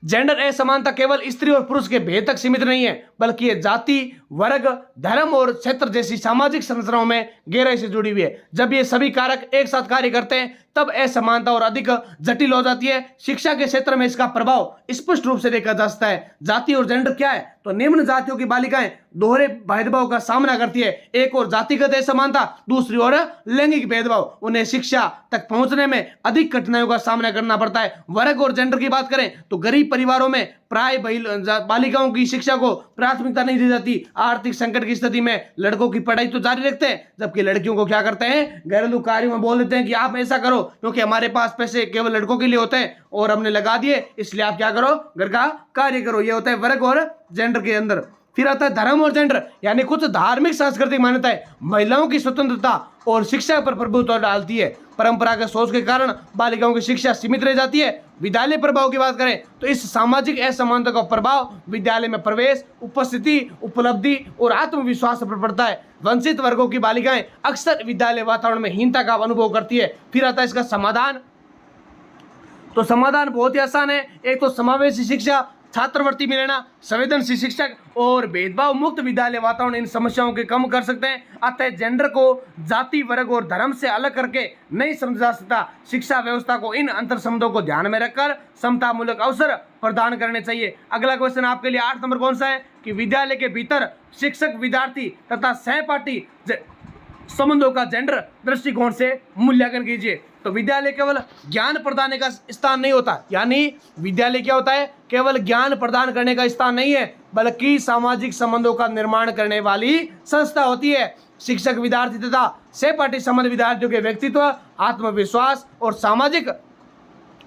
जेंडर असमानता केवल स्त्री और पुरुष के भेद तक सीमित नहीं है, बल्कि ये जाति, वर्ग, धर्म और क्षेत्र जैसी सामाजिक संरचनाओं में गहराई से जुड़ी हुई है। जब ये सभी कारक एक साथ कार्य करते हैं तब असमानता और अधिक जटिल हो जाती है। शिक्षा के क्षेत्र में इसका प्रभाव स्पष्ट रूप से देखा जा सकता है। जाति और जेंडर क्या है, तो निम्न जातियों की बालिकाएं दोहरे भेदभाव का सामना करती है। एक और जातिगत असमानता, दूसरी ओर लैंगिक भेदभाव। उन्हें शिक्षा तक पहुंचने में अधिक कठिनाइयों का सामना करना पड़ता है। वर्ग और जेंडर की बात करें तो गरीब परिवारों में प्राय बालिकाओं की शिक्षा को प्राथमिकता नहीं दी जाती। आर्थिक संकट की स्थिति में लड़कों की पढ़ाई तो जारी रखते हैं, जबकि लड़कियों को क्या करते हैं, घरेलू कार्यों में बोल देते हैं कि आप ऐसा करो क्योंकि हमारे पास पैसे केवल लड़कों के लिए होते हैं और हमने लगा दिए, इसलिए आप क्या करो, घर का कार्य करो। ये होता है वर्ग और जेंडर के अंदर। फिर आता है धर्म और जेंडर, यानी कुछ धार्मिक सांस्कृतिक मान्यताएं महिलाओं की स्वतंत्रता और शिक्षा पर प्रभुत्व डालती है। परंपरागत सोच के कारण बालिकाओं की शिक्षा सीमित रह जाती है। विद्यालय प्रभाव की बात करें तो इस सामाजिक असमानता का प्रभाव विद्यालय में प्रवेश, उपस्थिति, उपलब्धि और आत्मविश्वास पर पड़ता है। वंचित वर्गों की बालिकाएं अक्सर विद्यालय वातावरण में हीनता का अनुभव करती है। फिर आता है इसका समाधान। तो समाधान बहुत ही आसान है। एक तो समावेशी शिक्षा, छात्रवृत्ति मिलना, संवेदनशील शिक्षक और भेदभाव मुक्त विद्यालय वातावरण इन समस्याओं के कम कर सकते हैं। अतः जेंडर को जाति, वर्ग और धर्म से अलग करके नहीं समझा जा सकता। शिक्षा व्यवस्था को इन अंतर संबंधों को ध्यान में रखकर समतामूलक अवसर प्रदान करने चाहिए। अगला क्वेश्चन आपके लिए 8 नंबर कौन सा है कि विद्यालय के भीतर शिक्षक, विद्यार्थी तथा सहपाठी संबंधों का जेंडर दृष्टिकोण से मूल्यांकन कीजिए। तो विद्यालय केवल ज्ञान प्रदान का स्थान नहीं होता, यानी विद्यालय क्या होता है, केवल ज्ञान प्रदान करने का स्थान नहीं है, बल्कि सामाजिक संबंधों का निर्माण करने वाली संस्था होती है। शिक्षक, विद्यार्थी तथा सहपाठी संबंध विद्यार्थियों के व्यक्तित्व, आत्मविश्वास और सामाजिक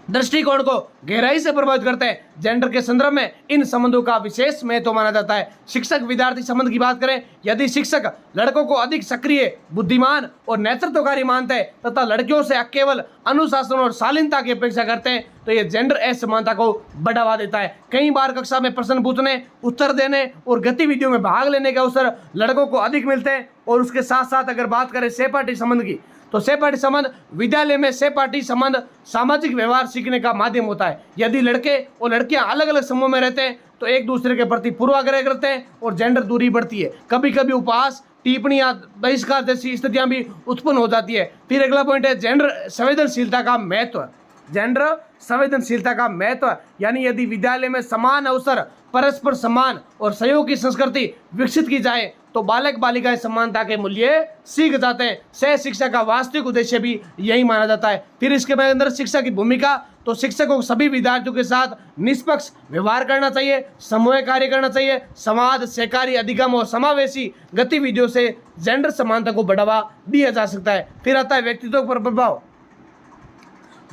दृष्टिकोण को गहराई से प्रभावित करते हैं। जेंडर के संदर्भ में इन संबंधों का विशेष महत्व माना जाता है। शिक्षक विद्यार्थी संबंध की बात करें, यदि शिक्षक लड़कों को अधिक सक्रिय, बुद्धिमान और नेतृत्वकारी मानते हैं तथा लड़कियों से केवल अनुशासन और शालीनता की अपेक्षा करते हैं तो ये जेंडर असमानता को बढ़ावा देता है। कई बार कक्षा में प्रश्न पूछने, उत्तर देने और गतिविधियों में भाग लेने के अवसर लड़कों को अधिक मिलते हैं। और उसके साथ साथ अगर बात करें सहपाठी संबंध की, तो सहपाठी संबंध विद्यालय में सहपाठी संबंध सामाजिक व्यवहार सीखने का माध्यम होता है। यदि लड़के और लड़कियां अलग अलग समूह में रहते हैं तो एक दूसरे के प्रति पूर्वाग्रह करते हैं और जेंडर दूरी बढ़ती है। कभी कभी उपहास, टिप्पणियां, बहिष्कार जैसी स्थितियां भी उत्पन्न हो जाती है। फिर अगला पॉइंट है जेंडर संवेदनशीलता का महत्व। जेंडर संवेदनशीलता का महत्व, यानी यदि विद्यालय में समान अवसर, परस्पर सम्मान और सहयोग की संस्कृति विकसित की जाए तो बालक बालिकाएं समानता के मूल्य सीख जाते हैं। सह शिक्षा का वास्तविक उद्देश्य भी यही माना जाता है। फिर इसके अंदर शिक्षा की भूमिका, तो शिक्षक को सभी विद्यार्थियों के साथ निष्पक्ष व्यवहार करना चाहिए, समूह कार्य करना चाहिए। समाज, सहकारी अधिगम और समावेशी गतिविधियों से जेंडर समानता को बढ़ावा दिया जा सकता है। फिर आता है व्यक्तित्व पर प्रभाव।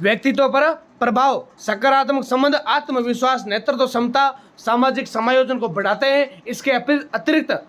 व्यक्तित्व पर प्रभाव, सकारात्मक संबंध, आत्मविश्वास, नेतृत्व क्षमता, सामाजिक समायोजन को बढ़ाते हैं। इसके अतिरिक्त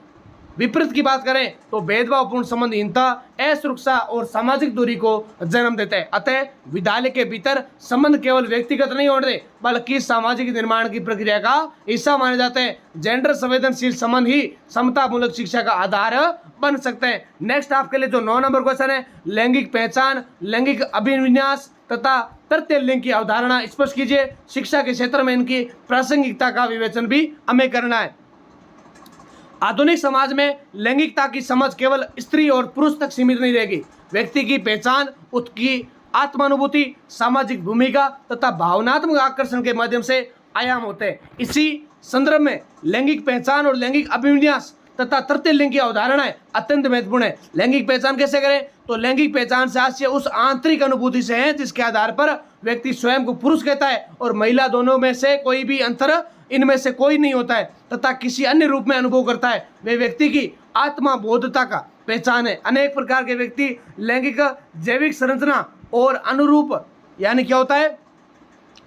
विपरीत की बात करें तो भेदभावपूर्ण संबंधहीनता, असुरक्षा और सामाजिक दूरी को जन्म देते हैं। अतः विद्यालय के भीतर संबंध केवल व्यक्तिगत नहीं होते बल्कि सामाजिक निर्माण की प्रक्रिया का हिस्सा माने जाते हैं। जेंडर संवेदनशील संबंध ही समतामूलक शिक्षा का आधार बन सकते हैं। नेक्स्ट आपके लिए जो 9 नंबर क्वेश्चन है, लैंगिक पहचान, लैंगिक अभिविन्यास तथा तृतीय लिंग की अवधारणा स्पष्ट कीजिए। शिक्षा के क्षेत्र में इनकी प्रासंगिकता का विवेचन भी हमें करना है। आधुनिक समाज में लैंगिकता की समझ केवल स्त्री और पुरुष तक सीमित नहीं रहेगी। व्यक्ति की पहचान, उसकी आत्मानुभूति, सामाजिक भूमिका तथा भावनात्मक आकर्षण के माध्यम से आयाम होते हैं। इसी संदर्भ में लैंगिक पहचान और लैंगिक अभिविन्यास तथा तृतीय लिंग की अवधारणाएं अत्यंत महत्वपूर्ण है। लैंगिक पहचान कैसे करें, तो लैंगिक पहचान से हास्य उस आंतरिक अनुभूति से है जिसके आधार पर व्यक्ति स्वयं को पुरुष कहता है और महिला, दोनों में से कोई भी अंतर इनमें से कोई नहीं होता है तथा किसी अन्य रूप में अनुभव करता है। वे व्यक्ति की आत्मा बोधता का पहचान है। अनेक प्रकार के व्यक्ति लैंगिक जैविक संरचना और अनुरूप, यानी क्या होता है,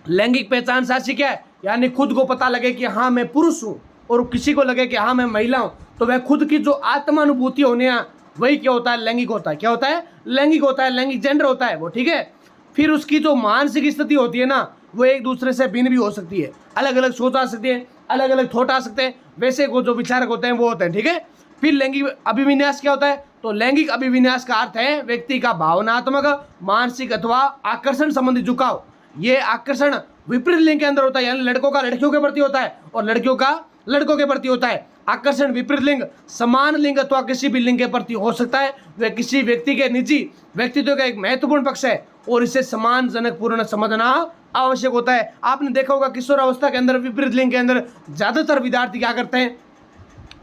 लैंगिक पहचान साक्षी क्या है, यानी खुद को पता लगे कि हाँ मैं पुरुष हूँ और किसी को लगे कि हाँ मैं महिला हूँ, तो वह खुद की जो आत्मानुभूति होने वही क्या होता है, लैंगिक होता है। क्या होता है, लैंगिक होता है, लैंगिक जेंडर होता है वो, ठीक है। फिर उसकी जो मानसिक स्थिति होती है ना, वो एक दूसरे से भिन्न भी हो सकती है, अलग अलग सोच आ सकती है, अलग अलग थॉट आ सकते हैं, वैसे को जो विचारक होते हैं वो होते हैं, ठीक है। फिर लैंगिक अभिविन्यास क्या होता है, तो लैंगिक अभिविन्यास का अर्थ है व्यक्ति का भावनात्मक, मानसिक अथवा आकर्षण संबंधी झुकाव। ये आकर्षण विपरीत लिंग के अंदर होता है, यानी लड़कों का लड़कियों के प्रति होता है और लड़कियों का लड़कों के प्रति होता है। आकर्षण विपरीत लिंग, समान लिंग अथवा किसी भी लिंग के प्रति हो सकता है। वह किसी व्यक्ति के निजी व्यक्तित्व का एक महत्वपूर्ण पक्ष है और इसे सम्मानजनक पूर्ण समझना आवश्यक होता है। आपने देखा होगा किशोर अवस्था के अंदर विपरीत लिंग के अंदर ज्यादातर विद्यार्थी क्या करते हैं,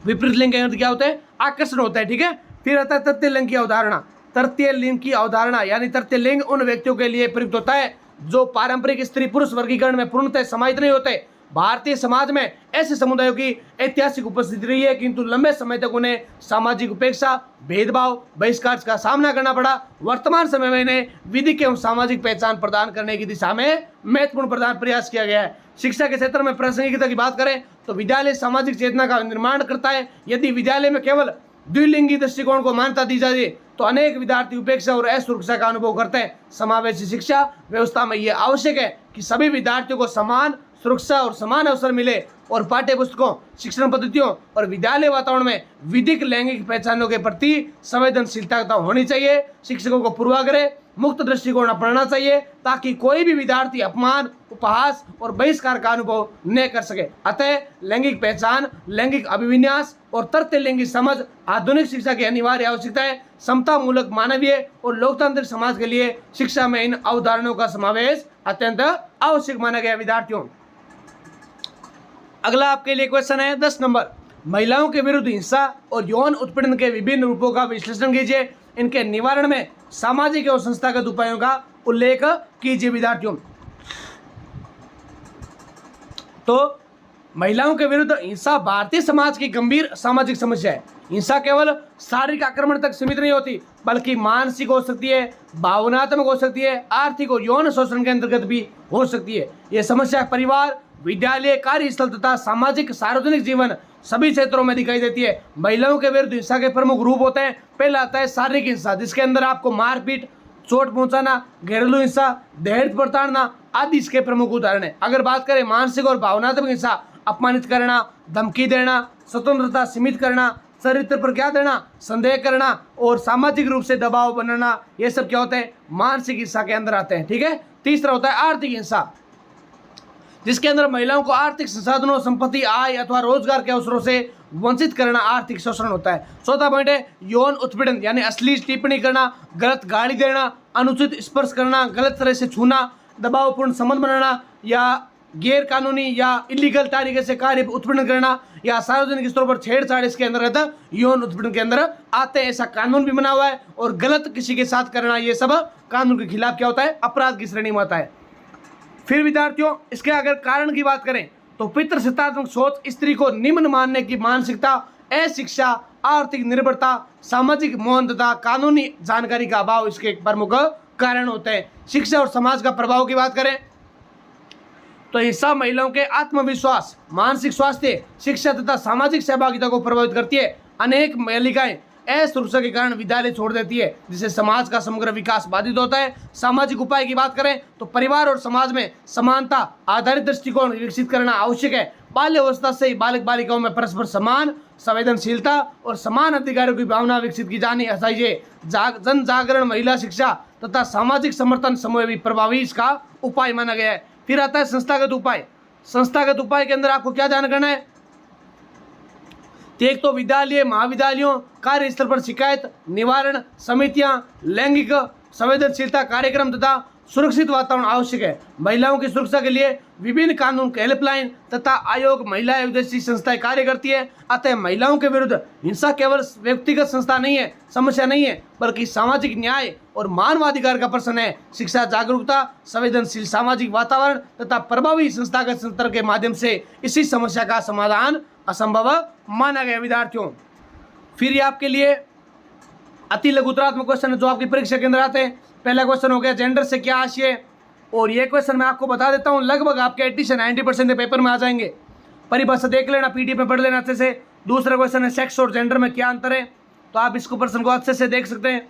विपरीत लिंग के अंदर क्या होता है, आकर्षण होता है, ठीक है। फिर आता है तृतीय लिंग की अवधारणा। तृतीय लिंग की अवधारणा यानी तृतीय लिंग उन व्यक्तियों के लिए प्रयुक्त होता है जो पारंपरिक स्त्री पुरुष वर्गीकरण में पूर्णतः समाहित नहीं होते। भारतीय समाज में ऐसे समुदायों की ऐतिहासिक उपस्थिति रही है, किंतु लंबे समय तक उन्हें सामाजिक उपेक्षा, भेदभाव, बहिष्कार का सामना करना पड़ा। वर्तमान समय में इन्हें विधिक एवं सामाजिक पहचान प्रदान करने की दिशा में महत्वपूर्ण प्रदान प्रयास किया गया है। शिक्षा के क्षेत्र में प्रासंगिकता की बात करें तो विद्यालय सामाजिक चेतना का निर्माण करता है। यदि विद्यालय में केवल द्विलिंगी दृष्टिकोण को मान्यता दी जाए तो अनेक विद्यार्थी उपेक्षा और असुरक्षा का अनुभव करते हैं। समावेशी शिक्षा व्यवस्था में यह आवश्यक है कि सभी विद्यार्थियों को समान सुरक्षा और समान अवसर मिले और पाठ्य पुस्तकों, शिक्षण पद्धतियों और विद्यालय वातावरण में विधिक लैंगिक पहचानों के प्रति संवेदनशीलता होनी चाहिए। शिक्षकों को पूर्वाग्रह मुक्त दृष्टिकोण अपनाना चाहिए ताकि कोई भी विद्यार्थी अपमान, उपहास और बहिष्कार का अनुभव न कर सके। अतः लैंगिक पहचान, लैंगिक अभिविन्यास और तृतीय लिंगी समझ आधुनिक शिक्षा की अनिवार्य आवश्यकता है। समता मूलक, मानवीय और लोकतांत्रिक समाज के लिए शिक्षा में इन अवधारणाओं का समावेश अत्यंत आवश्यक माना गया। विद्यार्थियों, अगला आपके लिए क्वेश्चन है 10 नंबर। महिलाओं के विरुद्ध हिंसा और यौन उत्पीड़न के विभिन्न रूपों का विश्लेषण कीजिए। इनके निवारण में सामाजिक और संस्थागत उपायों का उल्लेख कीजिए। विद्यार्थियों, तो महिलाओं के विरुद्ध हिंसा भारतीय समाज की गंभीर सामाजिक समस्या है। हिंसा केवल शारीरिक आक्रमण तक सीमित नहीं होती, बल्कि मानसिक हो सकती है, भावनात्मक हो सकती है, आर्थिक और यौन शोषण के अंतर्गत भी हो सकती है। यह समस्या परिवार, विद्यालय, कार्यस्थल तथा सामाजिक सार्वजनिक जीवन सभी क्षेत्रों में दिखाई देती है। महिलाओं के विरुद्ध हिंसा के प्रमुख रूप होते हैं। पहला आता है शारीरिक हिंसा, जिसके अंदर आपको मारपीट, चोट पहुंचाना, घरेलू हिंसा, दहेज प्रताड़ना आदि इसके प्रमुख उदाहरण है। अगर बात करें मानसिक और भावनात्मक हिंसा, अपमानित करना, धमकी देना, स्वतंत्रता सीमित करना, चरित्र पर क्या देना, संदेह करना और सामाजिक रूप से दबाव बनाना, ये सब क्या होता है, मानसिक हिंसा के अंदर आते हैं, ठीक है। तीसरा होता है आर्थिक हिंसा, जिसके अंदर महिलाओं को आर्थिक संसाधनों, संपत्ति, आय अथवा रोजगार के अवसरों से वंचित करना आर्थिक शोषण होता है। चौथा पॉइंट है यौन उत्पीड़न, यानी अश्लील टिप्पणी करना, गलत गाली देना, अनुचित स्पर्श करना, गलत तरह से छूना, दबावपूर्ण संबंध बनाना या गैर कानूनी या इलीगल तरीके से कार्य उत्पीड़न करना या सार्वजनिक स्तरों पर छेड़छाड़, इसके अंतर्गत यौन उत्पीड़न के अंदर आते हैं। ऐसा कानून भी बना हुआ है। और गलत किसी के साथ करना, ये सब कानून के खिलाफ क्या होता है, अपराध की श्रेणी में आता है। फिर विद्यार्थियों, इसके अगर कारण की बात करें तो पितृसत्तात्मक सोच, स्त्री को निम्न मानने की मानसिकता, अशिक्षा, आर्थिक निर्भरता, सामाजिक मौन तथा कानूनी जानकारी का अभाव इसके एक प्रमुख कारण होते हैं। शिक्षा और समाज का प्रभाव की बात करें तो हिंसा महिलाओं के आत्मविश्वास, मानसिक स्वास्थ्य, शिक्षा तथा सामाजिक सहभागिता को प्रभावित करती है। अनेक बालिकाएं असुरक्षा के कारण विद्यालय छोड़ देती है, जिससे समाज का समग्र विकास बाधित होता है। सामाजिक उपाय की बात करें तो परिवार और समाज में समानता आधारित दृष्टिकोण विकसित करना आवश्यक है। बाल्यावस्था से ही बालक बालिकाओं में परस्पर समान संवेदनशीलता और समान अधिकारों की भावना विकसित की जानी चाहिए। जन जागरण, महिला शिक्षा तथा सामाजिक समर्थन समूह भी प्रभावी इसका उपाय माना गया है। फिर आता है संस्थागत उपाय। संस्थागत उपाय के अंदर आपको क्या ध्यान करना है, एक तो विद्यालय, महाविद्यालयों, कार्यस्थल पर शिकायत निवारण समितियां, लैंगिक संवेदनशीलता कार्यक्रम तथा सुरक्षित वातावरण आवश्यक है। महिलाओं की सुरक्षा के लिए विभिन्न कानून, हेल्पलाइन तथा आयोग, महिला जैसी संस्थाएं कार्य करती है। अतः महिलाओं के विरुद्ध हिंसा केवल व्यक्तिगत संस्था नहीं है, समस्या नहीं है, बल्कि सामाजिक न्याय और मानवाधिकार का प्रश्न है। शिक्षा, जागरूकता, संवेदनशील सामाजिक वातावरण तथा प्रभावी संस्थागत स्तर के माध्यम से इसी समस्या का समाधान असंभव माना गया। विद्यार्थियों, फिर ये आपके लिए अति लघुतरात्मक क्वेश्चन है जो आपकी परीक्षा के अंदर आते हैं। पहला क्वेश्चन हो गया जेंडर से क्या आशय, और ये क्वेश्चन मैं आपको बता देता हूँ लगभग आपके 80 से 90% पेपर में आ जाएंगे। परिभाषा देख लेना, पीडीएफ में पढ़ लेना अच्छे से। दूसरा क्वेश्चन है सेक्स और जेंडर में क्या अंतर है, तो आप इसको प्रश्न को अच्छे से देख सकते हैं।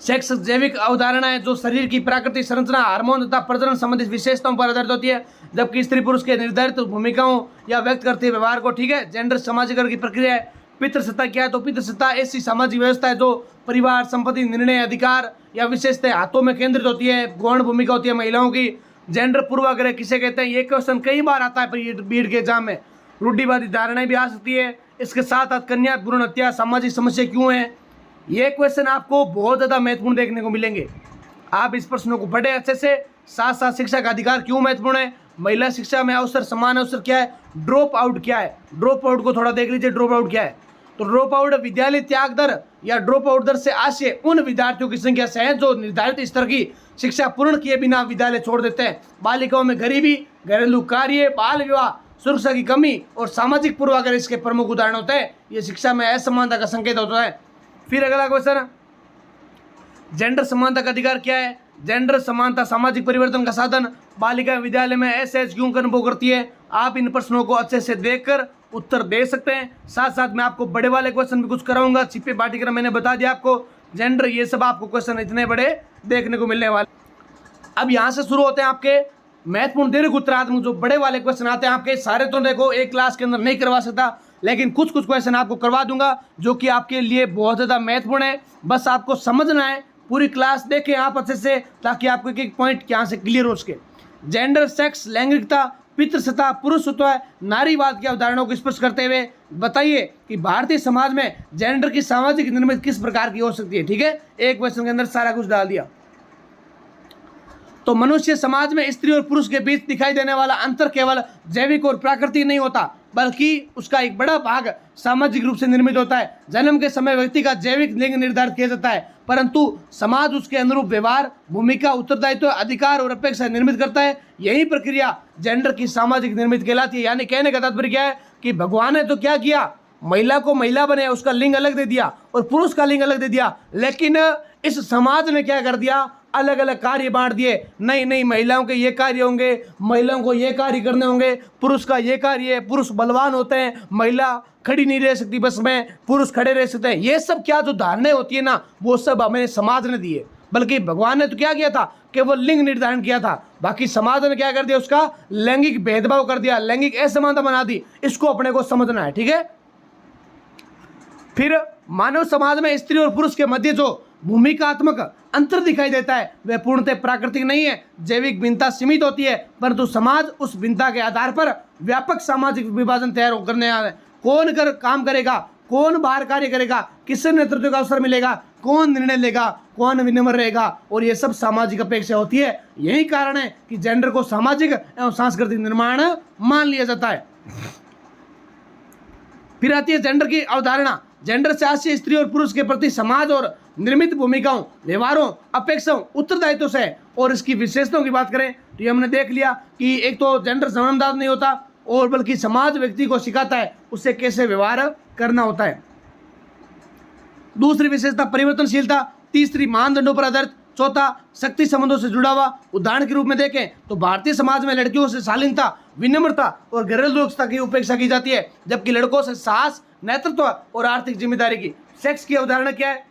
सेक्स जैविक अवधारणा है जो शरीर की प्राकृतिक संरचना, हार्मोन तथा प्रजनन संबंधित विशेषताओं पर आधारित होती है, जबकि स्त्री पुरुष के निर्धारित भूमिकाओं या व्यक्त करते व्यवहार को, ठीक है। जेंडर सामाजिकरण की प्रक्रिया है। पितृसत्ता क्या है, तो पितृसत्ता ऐसी सामाजिक व्यवस्था है जो परिवार, संपत्ति, निर्णय, अधिकार या विशेषताएं हाथों में केंद्रित होती है। गौण भूमिका होती है महिलाओं की। जेंडर पूर्वाग्रह किसे कहते हैं, ये क्वेश्चन कई बार आता है बीएड के एग्जाम में। रूढ़िवादी धारणाएं भी आ सकती है। इसके साथ साथ कन्या भ्रूण हत्या सामाजिक समस्या क्यों है, ये क्वेश्चन आपको बहुत ज़्यादा महत्वपूर्ण देखने को मिलेंगे। आप इस प्रश्नों को पढ़े अच्छे से। साथ साथ शिक्षा का अधिकार क्यों महत्वपूर्ण है, महिला शिक्षा में अवसर, समान अवसर क्या है, ड्रॉप आउट क्या है, ड्रॉप आउट को थोड़ा देख लीजिए। ड्रॉप आउट क्या है, तो ड्रॉप आउट विद्यालय त्याग दर या ड्रॉप आउट दर से आशय उन विद्यार्थियों की संख्या से है जो निर्धारित स्तर की शिक्षा पूर्ण किए बिना विद्यालय छोड़ देते हैं। बालिकाओं में गरीबी, घरेलू कार्य, बाल विवाह, सुरक्षा की कमी और सामाजिक पूर्वाग्रह इसके प्रमुख उदाहरण होते हैं। ये शिक्षा में असमानता का संकेत होता है। फिर अगला क्वेश्चन, जेंडर समानता का अधिकार क्या है। जेंडर समानता सामाजिक परिवर्तन का साधन, बालिका विद्यालय में असहज क्यों अनुभव करती है। आप इन प्रश्नों को अच्छे से देखकर उत्तर दे सकते हैं। साथ साथ मैं आपको बड़े वाले क्वेश्चन भी कुछ कराऊंगा। छिपे पाठ्यक्रम मैंने बता दिया आपको, जेंडर, ये सब आपको क्वेश्चन इतने बड़े देखने को मिलने वाले। अब यहाँ से शुरू होते हैं आपके महत्वपूर्ण दीर्घ उत्तरात्मक जो बड़े वाले क्वेश्चन आते हैं आपके। सारे तो देखो एक क्लास के अंदर नहीं करवा सकता, लेकिन कुछ कुछ क्वेश्चन आपको करवा दूंगा जो कि आपके लिए बहुत ज़्यादा महत्वपूर्ण है। बस आपको समझना है, पूरी क्लास देखें आप अच्छे से, ताकि आपको एक एक पॉइंट यहाँ से क्लियर हो सके। जेंडर, सेक्स, लैंगिकता, पितृसत्ता, पुरुषत्व, नारीवाद के उदाहरणों को स्पष्ट करते हुए बताइए कि भारतीय समाज में जेंडर की सामाजिक निर्मित किस प्रकार की हो सकती है। ठीक है, एक क्वेश्चन के अंदर सारा कुछ डाल दिया। तो मनुष्य समाज में स्त्री और पुरुष के बीच दिखाई देने वाला अंतर केवल जैविक और प्राकृतिक नहीं होता, बल्कि उसका एक बड़ा भाग सामाजिक रूप से निर्मित होता है। जन्म के समय व्यक्ति का जैविक लिंग निर्धारित किया जाता है, परंतु समाज उसके अनुरूप व्यवहार, भूमिका, उत्तरदायित्व, अधिकार और अपेक्षा निर्मित करता है। यही प्रक्रिया जेंडर की सामाजिक निर्मित कहलाती है। यानी कहने का तात्पर्य क्या है कि भगवान ने तो क्या किया, महिला को महिला बने, उसका लिंग अलग दे दिया और पुरुष का लिंग अलग दे दिया, लेकिन इस समाज ने क्या कर दिया, अलग अलग कार्य बांट दिए। नहीं, महिलाओं के ये कार्य होंगे, महिलाओं को ये कार्य करने होंगे, पुरुष का ये कार्य है, पुरुष बलवान होते हैं, महिला खड़ी नहीं रह सकती बस में, पुरुष खड़े रह सकते हैं। ये सब क्या जो धारणाएं होती है ना, वो सब हमें समाज ने दिए। बल्कि भगवान ने तो क्या किया था, केवल लिंग निर्धारण किया था, बाकी समाज ने क्या कर दिया, उसका लैंगिक भेदभाव कर दिया, लैंगिक असमानता बना दी। इसको अपने को समझना है। ठीक है, फिर मानव समाज में स्त्री और पुरुष के मध्य जो भूमिकात्मक अंतर दिखाई देता है वह पूर्णतः प्राकृतिक नहीं है। जैविक भिन्नता सीमित होती है, परंतु समाज उस भिन्नता के आधार पर व्यापक सामाजिक विभाजन तैयार करने आ रहा है। कौन काम करेगा, कौन बाहर कार्य करेगा, किससे नेतृत्व का अवसर मिलेगा, कौन निर्णय लेगा, कौन विनम्र रहेगा, और ये सब सामाजिक अपेक्षा होती है। यही कारण है कि जेंडर को सामाजिक एवं सांस्कृतिक निर्माण मान लिया जाता है। फिर आती है जेंडर की अवधारणा। जेंडर से आशय स्त्री और पुरुष के प्रति समाज और निर्मित भूमिकाओं, व्यवहारों, अपेक्षाओं, उत्तरदायित्व से है। और इसकी विशेषताओं की बात करें तो ये हमने देख लिया कि एक तो जेंडर जन्मजात नहीं होता, और बल्कि समाज व्यक्ति को सिखाता है उससे कैसे व्यवहार करना होता है। दूसरी विशेषता परिवर्तनशीलता, तीसरी मानदंडों पर आधारित, चौथा शक्ति संबंधों से जुड़ा हुआ। उदाहरण के रूप में देखें तो भारतीय समाज में लड़कियों से शालीनता, विनम्रता और घरेलू दक्षता की उपेक्षा की जाती है, जबकि लड़कों से साहस, नेतृत्व और आर्थिक जिम्मेदारी की। सेक्स की अवधारणा क्या है,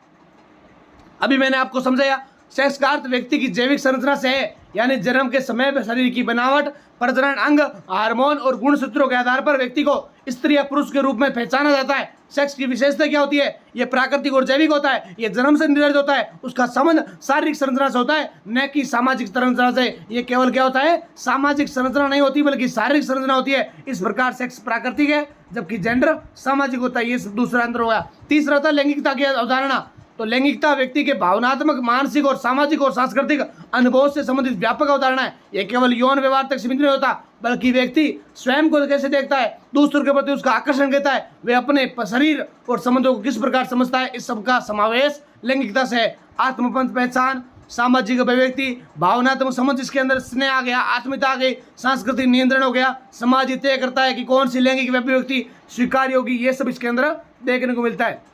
अभी मैंने आपको समझाया। सेक्स का अर्थ व्यक्ति की जैविक संरचना से है, यानी जन्म के समय में शरीर की बनावट, प्रजनन अंग, हार्मोन और गुणसूत्रों के आधार पर व्यक्ति को स्त्री या पुरुष के रूप में पहचाना जाता है। सेक्स की विशेषता क्या होती है, ये प्राकृतिक और जैविक होता है, ये जन्म से निर्धारित होता है, उसका संबंध शारीरिक संरचना से होता है, न कि सामाजिक संरचना से। ये केवल क्या होता है, सामाजिक संरचना नहीं होती बल्कि शारीरिक संरचना होती है। इस प्रकार सेक्स प्राकृतिक है जबकि जेंडर सामाजिक होता है। ये दूसरा अंतर होगा। तीसरा होता है लैंगिकता की अवधारणा। तो लैंगिकता व्यक्ति के भावनात्मक, मानसिक और सामाजिक और सांस्कृतिक अनुभव से संबंधित व्यापक अवधारणा है। यह केवल यौन व्यवहार तक सीमित नहीं होता, बल्कि व्यक्ति स्वयं को कैसे देखता है, दूसरों के प्रति उसका आकर्षण कहता है, वे अपने शरीर और संबंधों को किस प्रकार समझता है, इस सबका समावेश लैंगिकता से है। आत्मपंथ पहचान, सामाजिक अभिव्यक्ति, भावनात्मक समझ, इसके अंदर स्नेह आ गया, आत्मीयता आ गई, सांस्कृतिक नियंत्रण हो गया, समाज तय करता है कि कौन सी लैंगिक अभिव्यक्ति स्वीकार्य होगी। ये सब इसके अंदर देखने को मिलता है।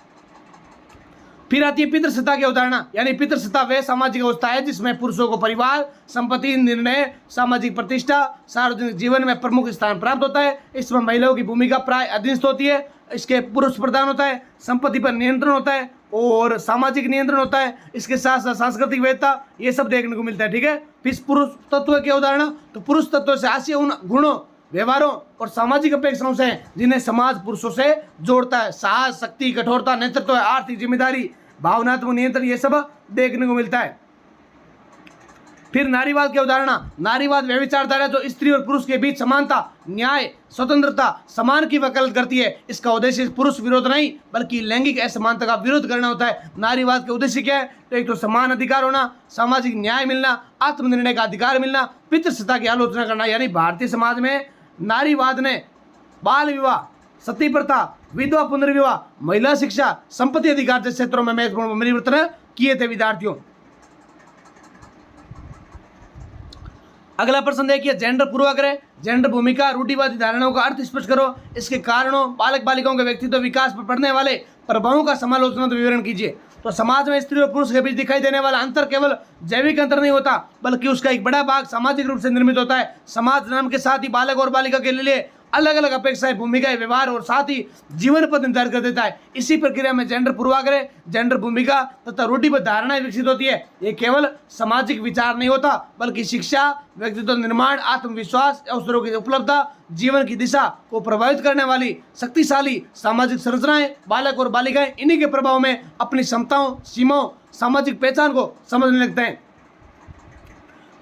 फिर आती है पितृसत्ता की अवधारणा। यानी पितृसत्ता वह सामाजिक अवस्था है जिसमें पुरुषों को परिवार, संपत्ति, निर्णय, सामाजिक प्रतिष्ठा, सार्वजनिक जीवन में प्रमुख स्थान प्राप्त होता है। इसमें महिलाओं की भूमिका प्राय अधीनस्थ होती है। इसके पुरुष प्रधान होता है, संपत्ति पर नियंत्रण होता है और सामाजिक नियंत्रण होता है। इसके साथ साथ सांस्कृतिक वैधता, ये सब देखने को मिलता है। ठीक है, फिर पुरुष तत्व की अवधारणा। तो पुरुष तत्व से आशय उन गुणों, व्यवहारों और सामाजिक अपेक्षाओं से जिन्हें समाज पुरुषों से जोड़ता है। साहस, शक्ति, कठोरता, नेतृत्व, आर्थिक जिम्मेदारी, भावनात्मक नियंत्रण, ये सब देखने को मिलता है। फिर नारीवाद की अवधारणा। नारीवाद वह विचारधारा है जो स्त्री और पुरुष के बीच समानता, न्याय, स्वतंत्रता, समान की वकालत करती है। इसका उद्देश्य पुरुष विरोध नहीं बल्कि लैंगिक असमानता का विरोध करना होता है। नारीवाद के उद्देश्य क्या है? तो एक तो समान अधिकार होना, सामाजिक न्याय मिलना, आत्मनिर्णय का अधिकार मिलना, पितृसत्ता की आलोचना करना। यानी भारतीय समाज में नारीवाद ने बाल विवाह, सती प्रथा, विधवा पुनर्विवाह, महिला शिक्षा, संपत्ति अधिकार जैसे क्षेत्रों में महत्वपूर्ण परिवर्तन किए थे विद्यार्थियों। अगला प्रश्न देखिए, जेंडर पूर्वाग्रह, जेंडर भूमिका, रूढ़िवादी धारणाओं का अर्थ स्पष्ट करो, इसके कारणों, बालक बालिकाओं के व्यक्तित्व विकास पर पड़ने वाले प्रभावों का समालोचनात्मक विवरण कीजिए। तो समाज में स्त्री और पुरुष के बीच दिखाई देने वाला अंतर केवल जैविक अंतर नहीं होता बल्कि उसका एक बड़ा भाग सामाजिक रूप से निर्मित होता है। समाज नाम के साथ ही बालक और बालिका के लिए अलग अलग अपेक्षाएं, भूमिकाएं, व्यवहार और साथ ही जीवन पद निर्धारित कर देता है। इसी प्रक्रिया में जेंडर पूर्वाग्रह, जेंडर भूमिका तथा रूढ़िबद्ध धारणाएं विकसित होती है। ये केवल सामाजिक विचार नहीं होता बल्कि शिक्षा, व्यक्तित्व निर्माण, आत्मविश्वास, अवसरों की उपलब्धता, जीवन की दिशा को प्रभावित करने वाली शक्तिशाली सामाजिक संरचनाएं। बालक और बालिकाएं इन्हीं के प्रभाव में अपनी क्षमताओं, सीमाओं, सामाजिक पहचान को समझने लगते हैं।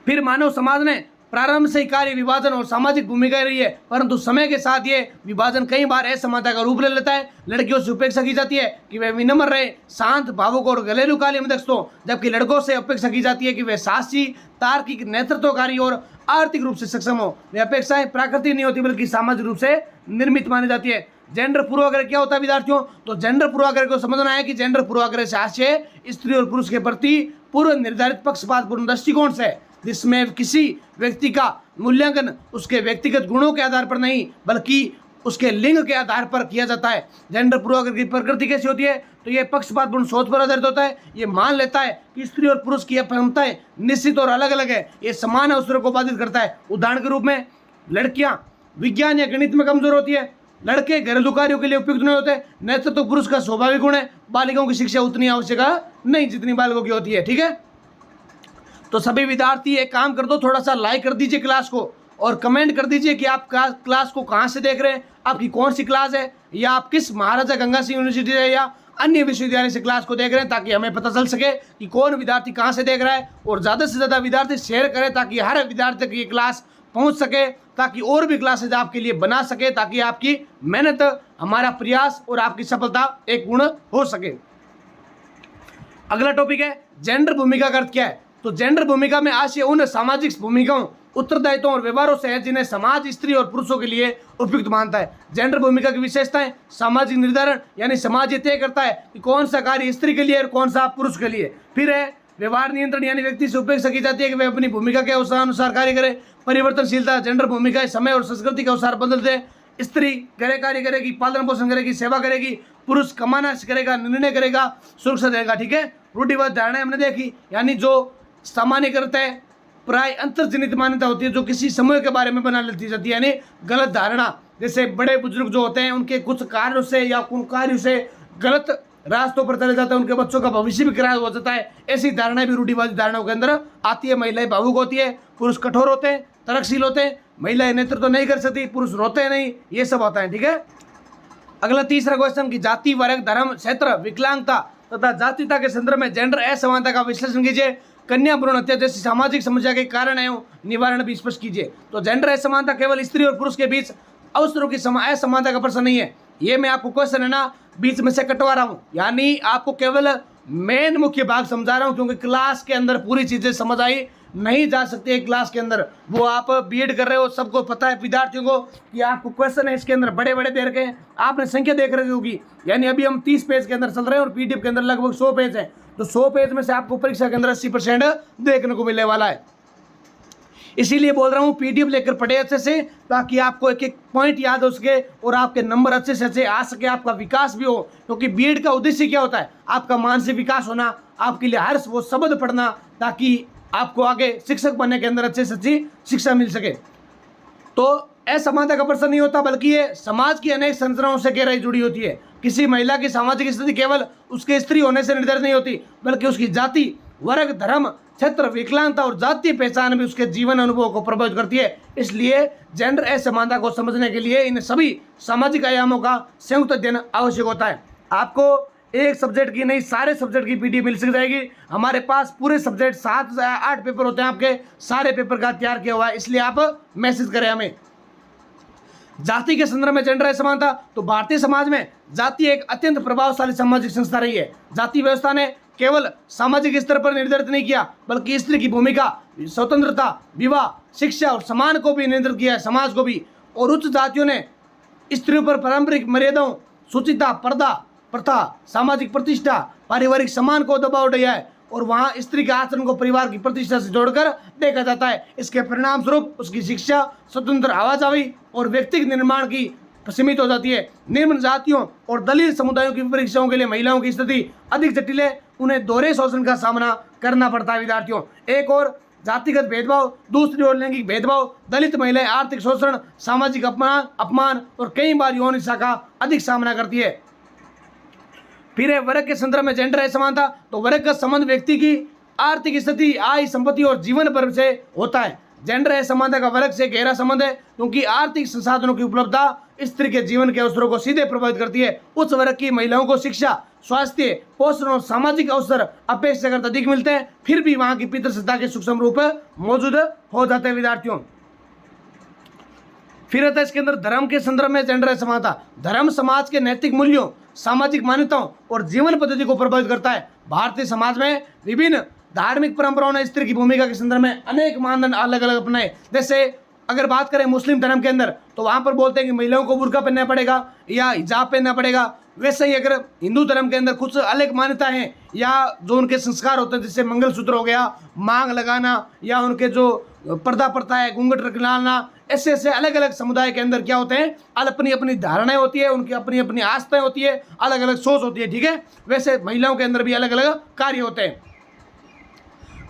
फिर मानव समाज ने प्रारंभ से ही कार्य विभाजन और सामाजिक भूमिकाएं रही है, परंतु समय के साथ ये विभाजन कई बार असमानता का रूप ले लेता है। लड़कियों से अपेक्षा की जाती है कि वे विनम्र रहे, शांत, भावुक और घरेलू कार्य में दक्ष हो, जबकि लड़कों से अपेक्षा की जाती है कि वे साहसी, तार्किक, नेतृत्वकारी और आर्थिक रूप से सक्षम हो। वे अपेक्षाएं प्राकृतिक नहीं होती बल्कि सामाजिक रूप से निर्मित मानी जाती है। जेंडर पूर्वाग्रह क्या होता है विद्यार्थियों? तो जेंडर पूर्वाग्रह को समझना है कि जेंडर पूर्वाग्रह से आशय स्त्री और पुरुष के प्रति पूर्व निर्धारित पक्षपातपूर्ण दृष्टिकोण से, जिसमें किसी व्यक्ति का मूल्यांकन उसके व्यक्तिगत गुणों के आधार पर नहीं बल्कि उसके लिंग के आधार पर किया जाता है। जेंडर पूर्वाग्रह की प्रकृति कैसी होती है? तो ये पक्षपातपूर्ण सोच पर आधारित होता है। ये मान लेता है कि स्त्री और पुरुष की क्षमताएं निश्चित और अलग अलग है। ये समान अवसरों को बाधित करता है। उदाहरण के रूप में, लड़कियां विज्ञान या गणित में कमजोर होती है, लड़के घरेलू कार्यों के लिए उपयुक्त नहीं होते। नेतृत्व तो पुरुष का स्वाभाविक गुण है। बालिकाओं की शिक्षा उतनी आवश्यक नहीं जितनी बालकों की होती है। ठीक है, तो सभी विद्यार्थी एक काम कर दो, थोड़ा सा लाइक कर दीजिए क्लास को और कमेंट कर दीजिए कि आप क्लास को कहाँ से देख रहे हैं, आपकी कौन सी क्लास है, या आप किस महाराजा गंगा सिंह यूनिवर्सिटी है या अन्य विश्वविद्यालय से क्लास को देख रहे हैं, ताकि हमें पता चल सके कि कौन विद्यार्थी कहाँ से देख रहा है। और ज़्यादा से ज़्यादा विद्यार्थी शेयर करें ताकि हर विद्यार्थी तक ये क्लास पहुँच सके, ताकि और भी क्लासेज आपके लिए बना सके, ताकि आपकी मेहनत, हमारा प्रयास और आपकी सफलता एक गुण हो सके। अगला टॉपिक है जेंडर भूमिका का अर्थ क्या है? तो जेंडर भूमिका में आशय उन सामाजिक भूमिकाओं, उत्तरदायित्वों और व्यवहारों से है जिन्हें समाज स्त्री और पुरुषों के लिए उपयुक्त मानता है। जेंडर भूमिका की विशेषताएं, सामाजिक निर्धारण, यानी समाज ये तय करता है कि कौन सा कार्य स्त्री के लिए और कौन सा पुरुष के लिए। फिर है व्यवहार नियंत्रण, यानी व्यक्ति से अपेक्षा की जाती है कि वे अपनी भूमिका के अनुसार कार्य करें। परिवर्तनशीलता, जेंडर भूमिकाएं समय और संस्कृति के अनुसार बदलते हैं। स्त्री गृह कार्य करेगी, पालन पोषण करेगी, सेवा करेगी, पुरुष कमाना करेगा, निर्णय करेगा, सुरक्षा देगा। ठीक है, रूढ़िवाद धारणाएं हमने देखी, यानी जो सामान्यकृत है, प्राय अंतर्जनित मान्यता होती है जो किसी समूह के बारे में बना लेती जाती है, यानी गलत धारणा। जैसे बड़े बुजुर्ग जो होते हैं उनके कुछ कार्यों से या उन कार्यों से गलत रास्तों पर चले जाते हैं, उनके बच्चों का भविष्य भी खराब हो जाता है। ऐसी धारणाएं भी रूढ़िवादी धारणाओं के अंदर आती है। महिलाएं भावुक होती है, पुरुष कठोर होते हैं, तर्कशील होते हैं, महिलाएं नेतृत्व नहीं कर सकती, पुरुष रोते नहीं, ये सब होता है। ठीक है, अगला तीसरा क्वेश्चन की जाति, वर्ग, धर्म, क्षेत्र, विकलांगता तथा जातीयता के संदर्भ में जेंडर असमानता का विश्लेषण कीजिए। कन्या भ्रूण हत्या जैसी सामाजिक समस्या के कारण एवं निवारण भी स्पष्ट कीजिए। तो जेंडर असमानता केवल स्त्री और पुरुष के बीच अवसरों की असमानता का प्रश्न नहीं है। ये मैं आपको क्वेश्चन है ना बीच में से कटवा रहा हूँ, यानी आपको केवल मेन मुख्य भाग समझा रहा हूँ, क्योंकि क्लास के अंदर पूरी चीजें समझ आई नहीं जा सकती है। क्लास के अंदर वो आप बीएड कर रहे हो, सबको पता है विद्यार्थियों को कि आपको क्वेश्चन है इसके अंदर बड़े बड़े दे रखे हैं, आपने संख्या देख रही होगी। यानी अभी हम 30 पेज के अंदर चल रहे हैं और पीडीएफ के अंदर लगभग 100 पेज है। तो 100 पेज में से आपको परीक्षा के अंदर 80% देखने को मिलने वाला है। इसीलिए बोल रहा हूँ पीडीएफ लेकर पढ़े अच्छे से, ताकि आपको एक एक पॉइंट याद हो सके और आपके नंबर अच्छे से अच्छे आ सके, आपका विकास भी हो। क्योंकि बीएड का उद्देश्य क्या होता है? आपका मानसिक विकास होना, आपके लिए हर वो शब्द पढ़ना, ताकि आपको आगे शिक्षक बनने के अंदर अच्छे से अच्छी शिक्षा मिल सके। तो असमानता का प्रश्न नहीं होता, बल्कि ये समाज की अनेक संरचनाओं से गहराई जुड़ी होती है। किसी महिला की सामाजिक स्थिति केवल उसके स्त्री होने से निर्धारित नहीं होती, बल्कि उसकी जाति, वर्ग, धर्म, क्षेत्र, विकलांगता और जातीय पहचान भी उसके जीवन अनुभव को प्रभावित करती है। इसलिए जेंडर असमानता को समझने के लिए इन सभी सामाजिक आयामों का संयुक्त अध्ययन आवश्यक होता है। आपको एक सब्जेक्ट की नहीं, सारे सब्जेक्ट की पीडीएफ मिल जाएगी। हमारे पास पूरे सब्जेक्ट 7 से 8 पेपर होते हैं आपके, सारे पेपर का तैयार किया हुआ है, इसलिए आप मैसेज करें हमें। जाति के संदर्भ में जेंडर असमानता, तो भारतीय समाज में जाति एक अत्यंत प्रभावशाली सामाजिक संस्था रही है। जाति व्यवस्था ने केवल सामाजिक स्तर पर निर्धारित नहीं किया, बल्कि स्त्री की भूमिका, स्वतंत्रता, विवाह, शिक्षा और सम्मान को भी नियंत्रित किया है, समाज को भी। और उच्च जातियों ने स्त्रियों पर पारंपरिक मर्यादाओं, सुचिता, पर्दा प्रथा, सामाजिक प्रतिष्ठा, पारिवारिक सम्मान को दबाव दिया है, और वहां स्त्री के आचरण को परिवार की प्रतिष्ठा से जोड़कर देखा जाता है। इसके परिणाम स्वरूप उसकी शिक्षा, स्वतंत्र आवाजाही और व्यक्तिगत निर्माण की सीमित हो जाती है। निम्न जातियों और दलित समुदायों की परीक्षाओं के लिए महिलाओं की स्थिति अधिक जटिल है, उन्हें दोहरे शोषण का सामना करना पड़ता है विद्यार्थियों। एक और जातिगत भेदभाव, दूसरी ओर लैंगिक भेदभाव, दलित महिलाएं आर्थिक शोषण, सामाजिक अपमान और कई बार यौन हिंसा का अधिक सामना करती है। फिर है वर्ग के संदर्भ में जेंडर असमानता, तो वर्ग का संबंध व्यक्ति की आर्थिक स्थिति, आय, संपत्ति और जीवन भर से होता है। जेंडर असमानता का वर्ग से गहरा संबंध है, क्योंकि आर्थिक संसाधनों की उपलब्धता स्त्री के जीवन के अवसरों को सीधे प्रभावित करती है। उच्च वर्ग की महिलाओं को शिक्षा, स्वास्थ्य, पोषण और सामाजिक अवसर अपेक्षाकृत अधिक मिलते हैं, फिर भी वहां की पितृसत्ता के सूक्ष्म रूप मौजूद हो जाते हैं विद्यार्थियों। फिर आता है इसके अंदर धर्म के संदर्भ में जेंडर असमानता। धर्म समाज के नैतिक मूल्यों, सामाजिक मान्यताओं और जीवन पद्धति को प्रभावित करता है। भारतीय समाज में विभिन्न धार्मिक परंपराओं ने स्त्री की भूमिका के संदर्भ में अनेक मानदंड अलग अलग अपनाए। जैसे अगर बात करें मुस्लिम धर्म के अंदर, तो वहां पर बोलते हैं कि महिलाओं को बुर्का पहनना पड़ेगा या हिजाब पहनना पड़ेगा। वैसे ही अगर हिंदू धर्म के अंदर कुछ अलग मान्यता है, या जो उनके संस्कार होते हैं, जैसे मंगलसूत्र हो गया, मांग लगाना, या उनके जो पर्दा प्रथा है, घूंघट रखना, ऐसे ऐसे अलग अलग समुदाय के अंदर क्या होते हैं, अपनी अपनी धारणाएं होती है, उनकी अपनी अपनी आस्थाएं होती है, अलग अलग सोच होती है, ठीक है। वैसे महिलाओं के अंदर भी अलग अलग कार्य होते हैं।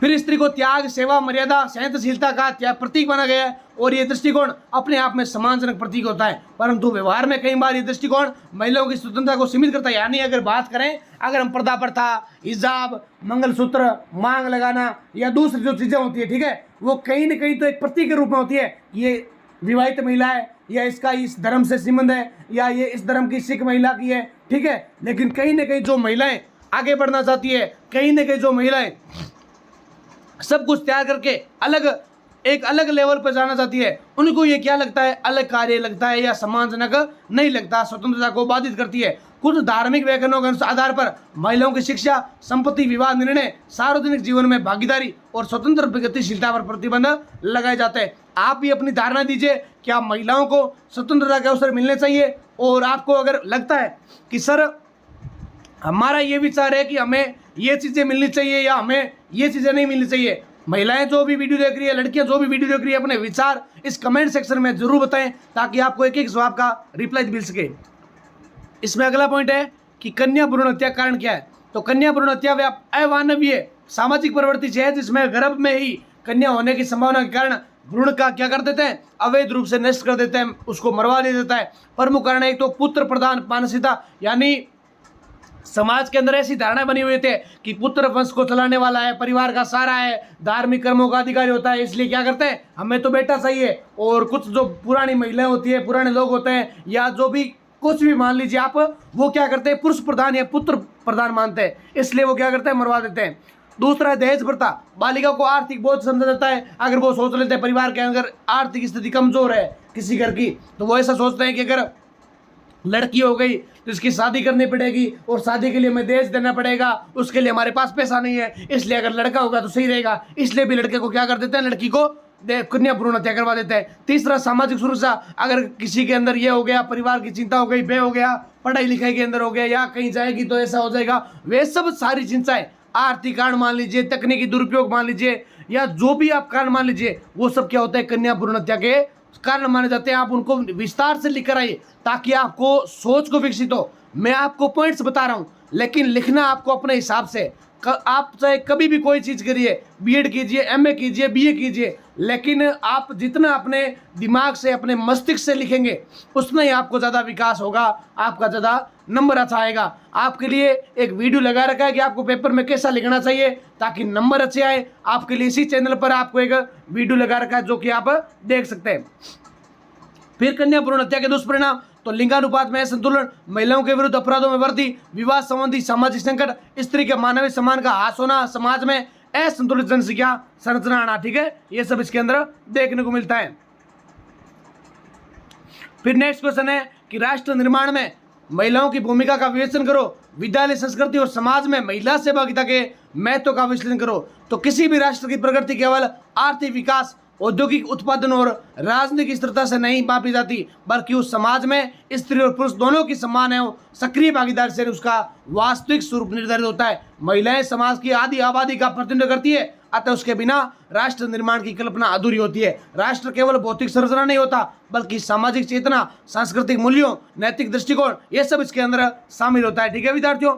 फिर स्त्री को त्याग, सेवा, मर्यादा, सहनशीलता का प्रतीक माना गया है, और ये दृष्टिकोण अपने आप में सम्मानजनक प्रतीक होता है, परंतु व्यवहार में कई बार ये दृष्टिकोण महिलाओं की स्वतंत्रता को सीमित करता है। यानी अगर बात करें, अगर हम पर्दा प्रथा, हिजाब, मंगलसूत्र, मांग लगाना या दूसरी जो चीज़ें होती है, ठीक है, वो कहीं ना कहीं तो एक प्रतीक के रूप में होती है। ये विवाहित महिला है, या इसका इस धर्म से संबंध है, या ये इस धर्म की सिख महिला की है, ठीक है। लेकिन कहीं ना कहीं जो महिलाएं आगे बढ़ना चाहती है, कहीं ना कहीं जो महिलाएं सब कुछ त्याग करके एक अलग लेवल पर जाना चाहती है, उनको ये क्या लगता है, अलग कार्य लगता है या सम्मानजनक नहीं लगता, स्वतंत्रता को बाधित करती है। कुछ धार्मिक व्याख्यानों के आधार पर महिलाओं की शिक्षा, संपत्ति, विवाह निर्णय, सार्वजनिक जीवन में भागीदारी और स्वतंत्र गतिशीलता पर प्रतिबंध लगाए जाते हैं। आप भी अपनी धारणा दीजिए, क्या महिलाओं को स्वतंत्रता के अवसर मिलने चाहिए? और आपको अगर लगता है कि सर हमारा ये विचार है कि हमें ये चीज़ें मिलनी चाहिए या हमें ये चीज़ें नहीं मिलनी चाहिए, महिलाएं जो भी वीडियो देख रही है, लड़कियां जो भी वीडियो देख रही है, अपने विचार इस कमेंट सेक्शन में जरूर बताएं, ताकि आपको एक एक जवाब का रिप्लाई मिल सके। इसमें अगला पॉइंट है कि कन्या भ्रूण हत्या कारण क्या है। तो कन्या भ्रूण हत्या अमानवीय सामाजिक प्रवृत्ति है, जिसमें गर्भ में ही कन्या होने की संभावना के कारण भ्रूण का क्या कर देते हैं, अवैध रूप से नष्ट कर देते हैं, उसको मरवा दे देता है। प्रमुख कारण एक तो पुत्र प्रधान मानसिकता, यानी समाज के अंदर ऐसी धारणा बनी हुई थे कि पुत्र वंश को चलाने वाला है, परिवार का सहारा है, धार्मिक कर्मों का अधिकारी होता है, इसलिए क्या करते हैं, हमें तो बेटा चाहिए। और कुछ जो पुरानी महिलाएं होती है, पुराने लोग होते हैं, या जो भी कुछ भी मान लीजिए आप, वो क्या करते हैं, पुरुष प्रधान या पुत्र प्रधान मानते हैं, इसलिए वो क्या करते हैं, मरवा देते हैं। दूसरा है दहेज प्रथा। बालिका को आर्थिक बोझ समझा जाता है। अगर वो सोच लेते हैं परिवार के अंदर आर्थिक स्थिति कमजोर है किसी घर की, तो वो ऐसा सोचते हैं कि अगर लड़की हो गई तो इसकी शादी करनी पड़ेगी, और शादी के लिए हमें दहेज देना पड़ेगा, उसके लिए हमारे पास पैसा नहीं है, इसलिए अगर लड़का होगा तो सही रहेगा, इसलिए भी लड़के को क्या कर देते हैं, लड़की को कन्या भ्रूण हत्या करवा देते हैं। तीसरा सामाजिक सुरक्षा। अगर किसी के अंदर ये हो गया, परिवार की चिंता हो गई, बे हो गया, पढ़ाई लिखाई के अंदर हो गया, या कहीं जाएगी तो ऐसा हो जाएगा, वे सब सारी चिंताएं, आर्थिक कारण मान लीजिए, तकनीकी दुरुपयोग मान लीजिए, या जो भी आप कारण मान लीजिए, वो सब क्या होता है, कन्या भ्रूण हत्या के कारण माने जाते हैं। आप उनको विस्तार से लिख कर आइए, ताकि आपको सोच को विकसित हो। मैं आपको पॉइंट्स बता रहा हूं, लेकिन लिखना आपको अपने हिसाब से। आप चाहे कभी भी कोई चीज़ करिए, बीएड कीजिए, एमए कीजिए, बीए कीजिए, लेकिन आप जितना अपने दिमाग से, अपने मस्तिष्क से लिखेंगे, उसमें ही आपको ज़्यादा विकास होगा, आपका ज़्यादा नंबर अच्छा आएगा। आपके लिए एक वीडियो लगा रखा है कि आपको पेपर में कैसा लिखना चाहिए ताकि नंबर अच्छे आए। आपके लिए इसी चैनल पर आपको एक वीडियो लगा रखा है, जो कि आप देख सकते हैं। फिर कन्या भ्रूण हत्या के दुष्परिणाम। तो लिंगानुपात में असंतुलन, महिलाओं के विरुद्ध अपराधों में वृद्धि, विवाह संबंधी सामाजिक संकट, स्त्री के मानवीय सम्मान का ह्रास होना, समाज में असंतुलित जनसंख्या संरचना आना। ठीक है, ये सब इसके अंदर देखने को मिलता है। फिर नेक्स्ट क्वेश्चन है कि राष्ट्र निर्माण में महिलाओं की भूमिका का विवेचन करो, विद्यालय संस्कृति और समाज में महिला सहभागिता के महत्व का विश्लेषण करो। तो किसी भी राष्ट्र की प्रगति केवल आर्थिक विकास, औद्योगिक उत्पादन और राजनीतिक स्थिरता से नहीं मापी जाती, बल्कि उस समाज में स्त्री और पुरुष दोनों की समान एवं सक्रिय भागीदारी से उसका वास्तविक स्वरूप निर्धारित होता है। महिलाएं समाज की आधी आबादी का प्रतिनिधित्व करती है, अतः उसके बिना राष्ट्र निर्माण की कल्पना अधूरी होती है। राष्ट्र केवल भौतिक संरचना नहीं होता, बल्कि सामाजिक चेतना, सांस्कृतिक मूल्यों, नैतिक दृष्टिकोण, ये सब इसके अंदर शामिल होता है। ठीक है विद्यार्थियों,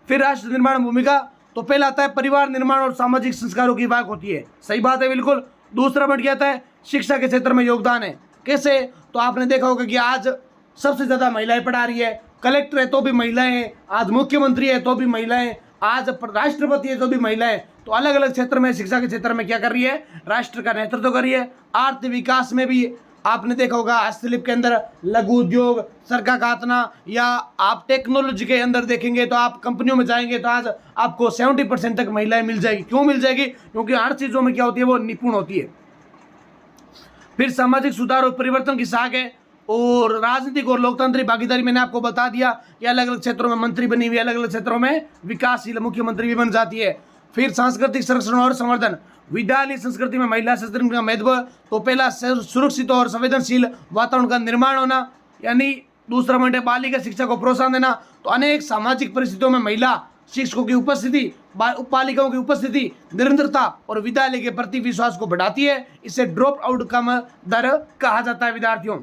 फिर राष्ट्र निर्माण भूमिका तो पहला आता है परिवार निर्माण और सामाजिक संस्कारों की बात होती है। सही बात है बिल्कुल। दूसरा बढ़ गया है शिक्षा के क्षेत्र में योगदान है। कैसे? तो आपने देखा होगा कि आज सबसे ज़्यादा महिलाएं पढ़ा रही है, कलेक्टर है तो भी महिलाएं, आज मुख्यमंत्री है तो भी महिलाएं, आज राष्ट्रपति है तो भी महिलाएं। तो अलग अलग क्षेत्र में, शिक्षा के क्षेत्र में क्या कर रही है? राष्ट्र का नेतृत्व कर रही है। आर्थिक विकास में भी आपने देखा होगा हस्तशिल्प के अंदर लघु उद्योग, सरका कातना, या आप टेक्नोलॉजी के अंदर देखेंगे तो आप कंपनियों में जाएंगे तो आज आपको 70% तक महिलाएं मिल जाएगी। क्यों मिल जाएगी? क्योंकि हर चीज़ों में क्या होती है, वो निपुण होती है। फिर सामाजिक सुधार और परिवर्तन की साख है, और राजनीतिक और लोकतांत्रिक भागीदारी मैंने आपको बता दिया कि अलग अलग क्षेत्रों में मंत्री बनी हुई, अलग अलग क्षेत्रों में विकासशील मुख्यमंत्री भी बन जाती है। फिर सांस्कृतिक संरक्षण और संवर्धन, विद्यालय संस्कृति में महिला सशक्तिकरण का महत्व, तो पहला सुरक्षित और संवेदनशील वातावरण का निर्माण होना, यानी दूसरा पॉइंट है बालिका शिक्षा को प्रोत्साहन देना। तो अनेक सामाजिक परिस्थितियों में महिला शिक्षकों की उपस्थिति, बालिकाओं की उपस्थिति निरंतरता और विद्यालय के प्रति विश्वास को बढ़ाती है। इसे ड्रॉप आउट कम दर कहा जाता है विद्यार्थियों।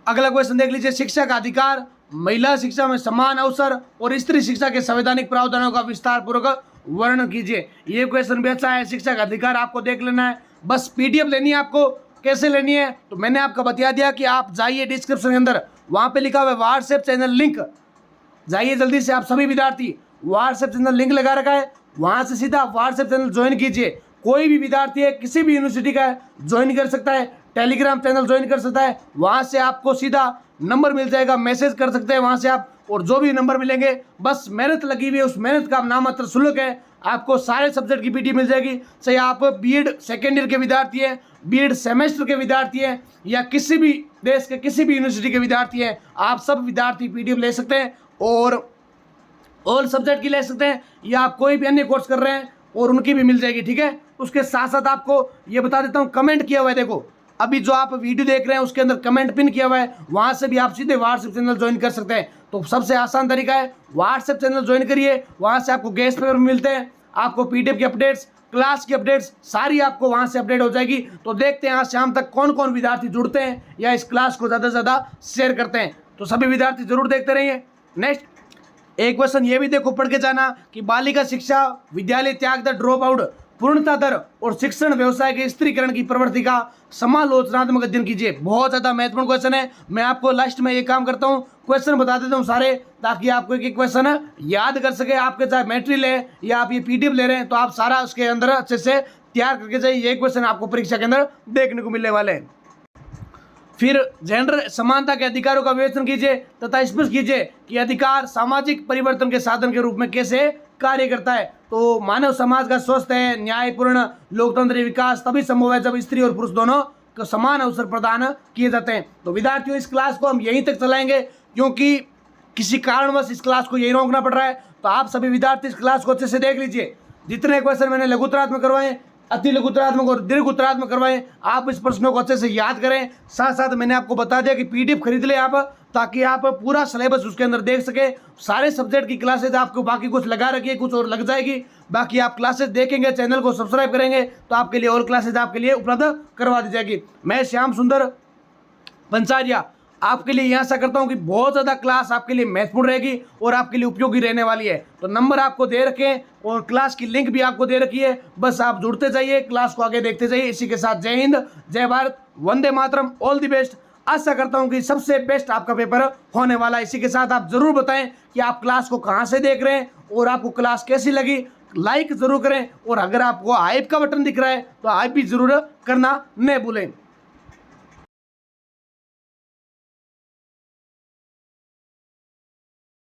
अगला क्वेश्चन देख लीजिए, शिक्षा का अधिकार, महिला शिक्षा में समान अवसर और स्त्री शिक्षा के संवैधानिक प्रावधानों का विस्तार पूर्वक वर्णन कीजिए। ये क्वेश्चन भी अच्छा है। शिक्षा का अधिकार आपको देख लेना है, बस पीडीएफ लेनी है आपको। कैसे लेनी है? तो मैंने आपको बता दिया कि आप जाइए डिस्क्रिप्शन के अंदर, वहाँ पे लिखा हुआ है व्हाट्सएप चैनल लिंक, जाइए जल्दी से। आप सभी विद्यार्थी व्हाट्सएप चैनल लिंक लगा रखा है, वहाँ से सीधा व्हाट्सएप चैनल ज्वाइन कीजिए। कोई भी विद्यार्थी है, किसी भी यूनिवर्सिटी का है, ज्वाइन कर सकता है। टेलीग्राम चैनल ज्वाइन कर सकता है, वहाँ से आपको सीधा नंबर मिल जाएगा, मैसेज कर सकते हैं वहाँ से आप, और जो भी नंबर मिलेंगे बस मेहनत लगी हुई है, उस मेहनत का नाम मात्र शुल्क है। आपको सारे सब्जेक्ट की पीडीएफ मिल जाएगी। चाहे आप बीएड सेकेंड ईयर के विद्यार्थी हैं, बीएड सेमेस्टर के विद्यार्थी हैं, या किसी भी देश के किसी भी यूनिवर्सिटी के विद्यार्थी हैं, आप सब विद्यार्थी पीडीएफ ले सकते हैं और ऑल सब्जेक्ट की ले सकते हैं, या आप कोई भी अन्य कोर्स कर रहे हैं और उनकी भी मिल जाएगी। ठीक है, उसके साथ साथ आपको ये बता देता हूँ, कमेंट किया हुआ है, देखो अभी जो आप वीडियो देख रहे हैं उसके अंदर कमेंट पिन किया हुआ है, वहाँ से भी आप सीधे व्हाट्सएप चैनल ज्वाइन कर सकते हैं। तो सबसे आसान तरीका है, व्हाट्सएप चैनल ज्वाइन करिए, वहाँ से आपको गेस्ट पेपर मिलते हैं, आपको पीडीएफ की अपडेट्स, क्लास की अपडेट्स सारी आपको वहाँ से अपडेट हो जाएगी। तो देखते हैं आज शाम तक कौन कौन विद्यार्थी जुड़ते हैं या इस क्लास को ज़्यादा से ज़्यादा शेयर करते हैं। तो सभी विद्यार्थी जरूर देखते रहिए। नेक्स्ट एक क्वेश्चन ये भी देखो पढ़ के जाना कि बालिका शिक्षा, विद्यालय त्याग दर, ड्रॉप आउट, पूर्णता दर और शिक्षण व्यवसाय के स्त्रीकरण की प्रवृत्ति का समालोचनात्मक अध्ययन कीजिए। बहुत ज़्यादा महत्वपूर्ण क्वेश्चन है। मैं आपको लास्ट में ये काम करता हूँ, क्वेश्चन बता देता हूँ सारे, ताकि आपको एक एक क्वेश्चन याद कर सके। आपके चाहे मटेरियल है या आप ये पीडीएफ ले रहे हैं तो आप सारा उसके अंदर अच्छे से तैयार करके जाइए। ये क्वेश्चन आपको परीक्षा के अंदर देखने को मिलने वाले हैं। फिर जेंडर समानता के अधिकारों का विवेचन कीजिए तथा स्पष्ट कीजिए कि अधिकार सामाजिक परिवर्तन के साधन के रूप में कैसे कार्य करता है। तो मानव समाज का स्वस्थ है, न्यायपूर्ण, लोकतंत्री विकास तभी संभव है जब स्त्री और पुरुष दोनों को समान अवसर प्रदान किए जाते हैं। तो विद्यार्थियों, इस क्लास को हम यहीं तक चलाएंगे, क्योंकि किसी कारणवश इस क्लास को यहीं रोकना पड़ रहा है। तो आप सभी विद्यार्थी इस क्लास को अच्छे से देख लीजिए। जितने क्वेश्चन मैंने लघु उत्तरात्मक करवाए, अति लघु उत्तरात्मक और दीर्घ उत्तरात्मक करवाए, आप इस प्रश्नों को अच्छे से याद करें। साथ साथ मैंने आपको बता दिया कि पीडीएफ खरीद ले आप, ताकि आप पूरा सिलेबस उसके अंदर देख सके। सारे सब्जेक्ट की क्लासेज आपको, बाकी कुछ लगा रखिए, कुछ और लग जाएगी, बाकी आप क्लासेज देखेंगे, चैनल को सब्सक्राइब करेंगे तो आपके लिए और क्लासेज आपके लिए उपलब्ध करवा दी जाएगी। मैं श्याम सुंदर पंचारिया आपके लिए यहाँ से करता हूँ कि बहुत ज़्यादा क्लास आपके लिए महत्वपूर्ण रहेगी और आपके लिए उपयोगी रहने वाली है। तो नंबर आपको दे रखें और क्लास की लिंक भी आपको दे रखी है, बस आप जुड़ते जाइए, क्लास को आगे देखते जाइए। इसी के साथ जय हिंद, जय Bharat, Vande Mataram, all the best. आशा करता हूँ कि सबसे बेस्ट आपका पेपर होने वाला है। इसी के साथ आप जरूर बताएं कि आप क्लास को कहाँ से देख रहे हैं और आपको क्लास कैसी लगी। लाइक जरूर करें, और अगर आपको हाइप का बटन दिख रहा है तो हाइप भी जरूर करना न भूलें।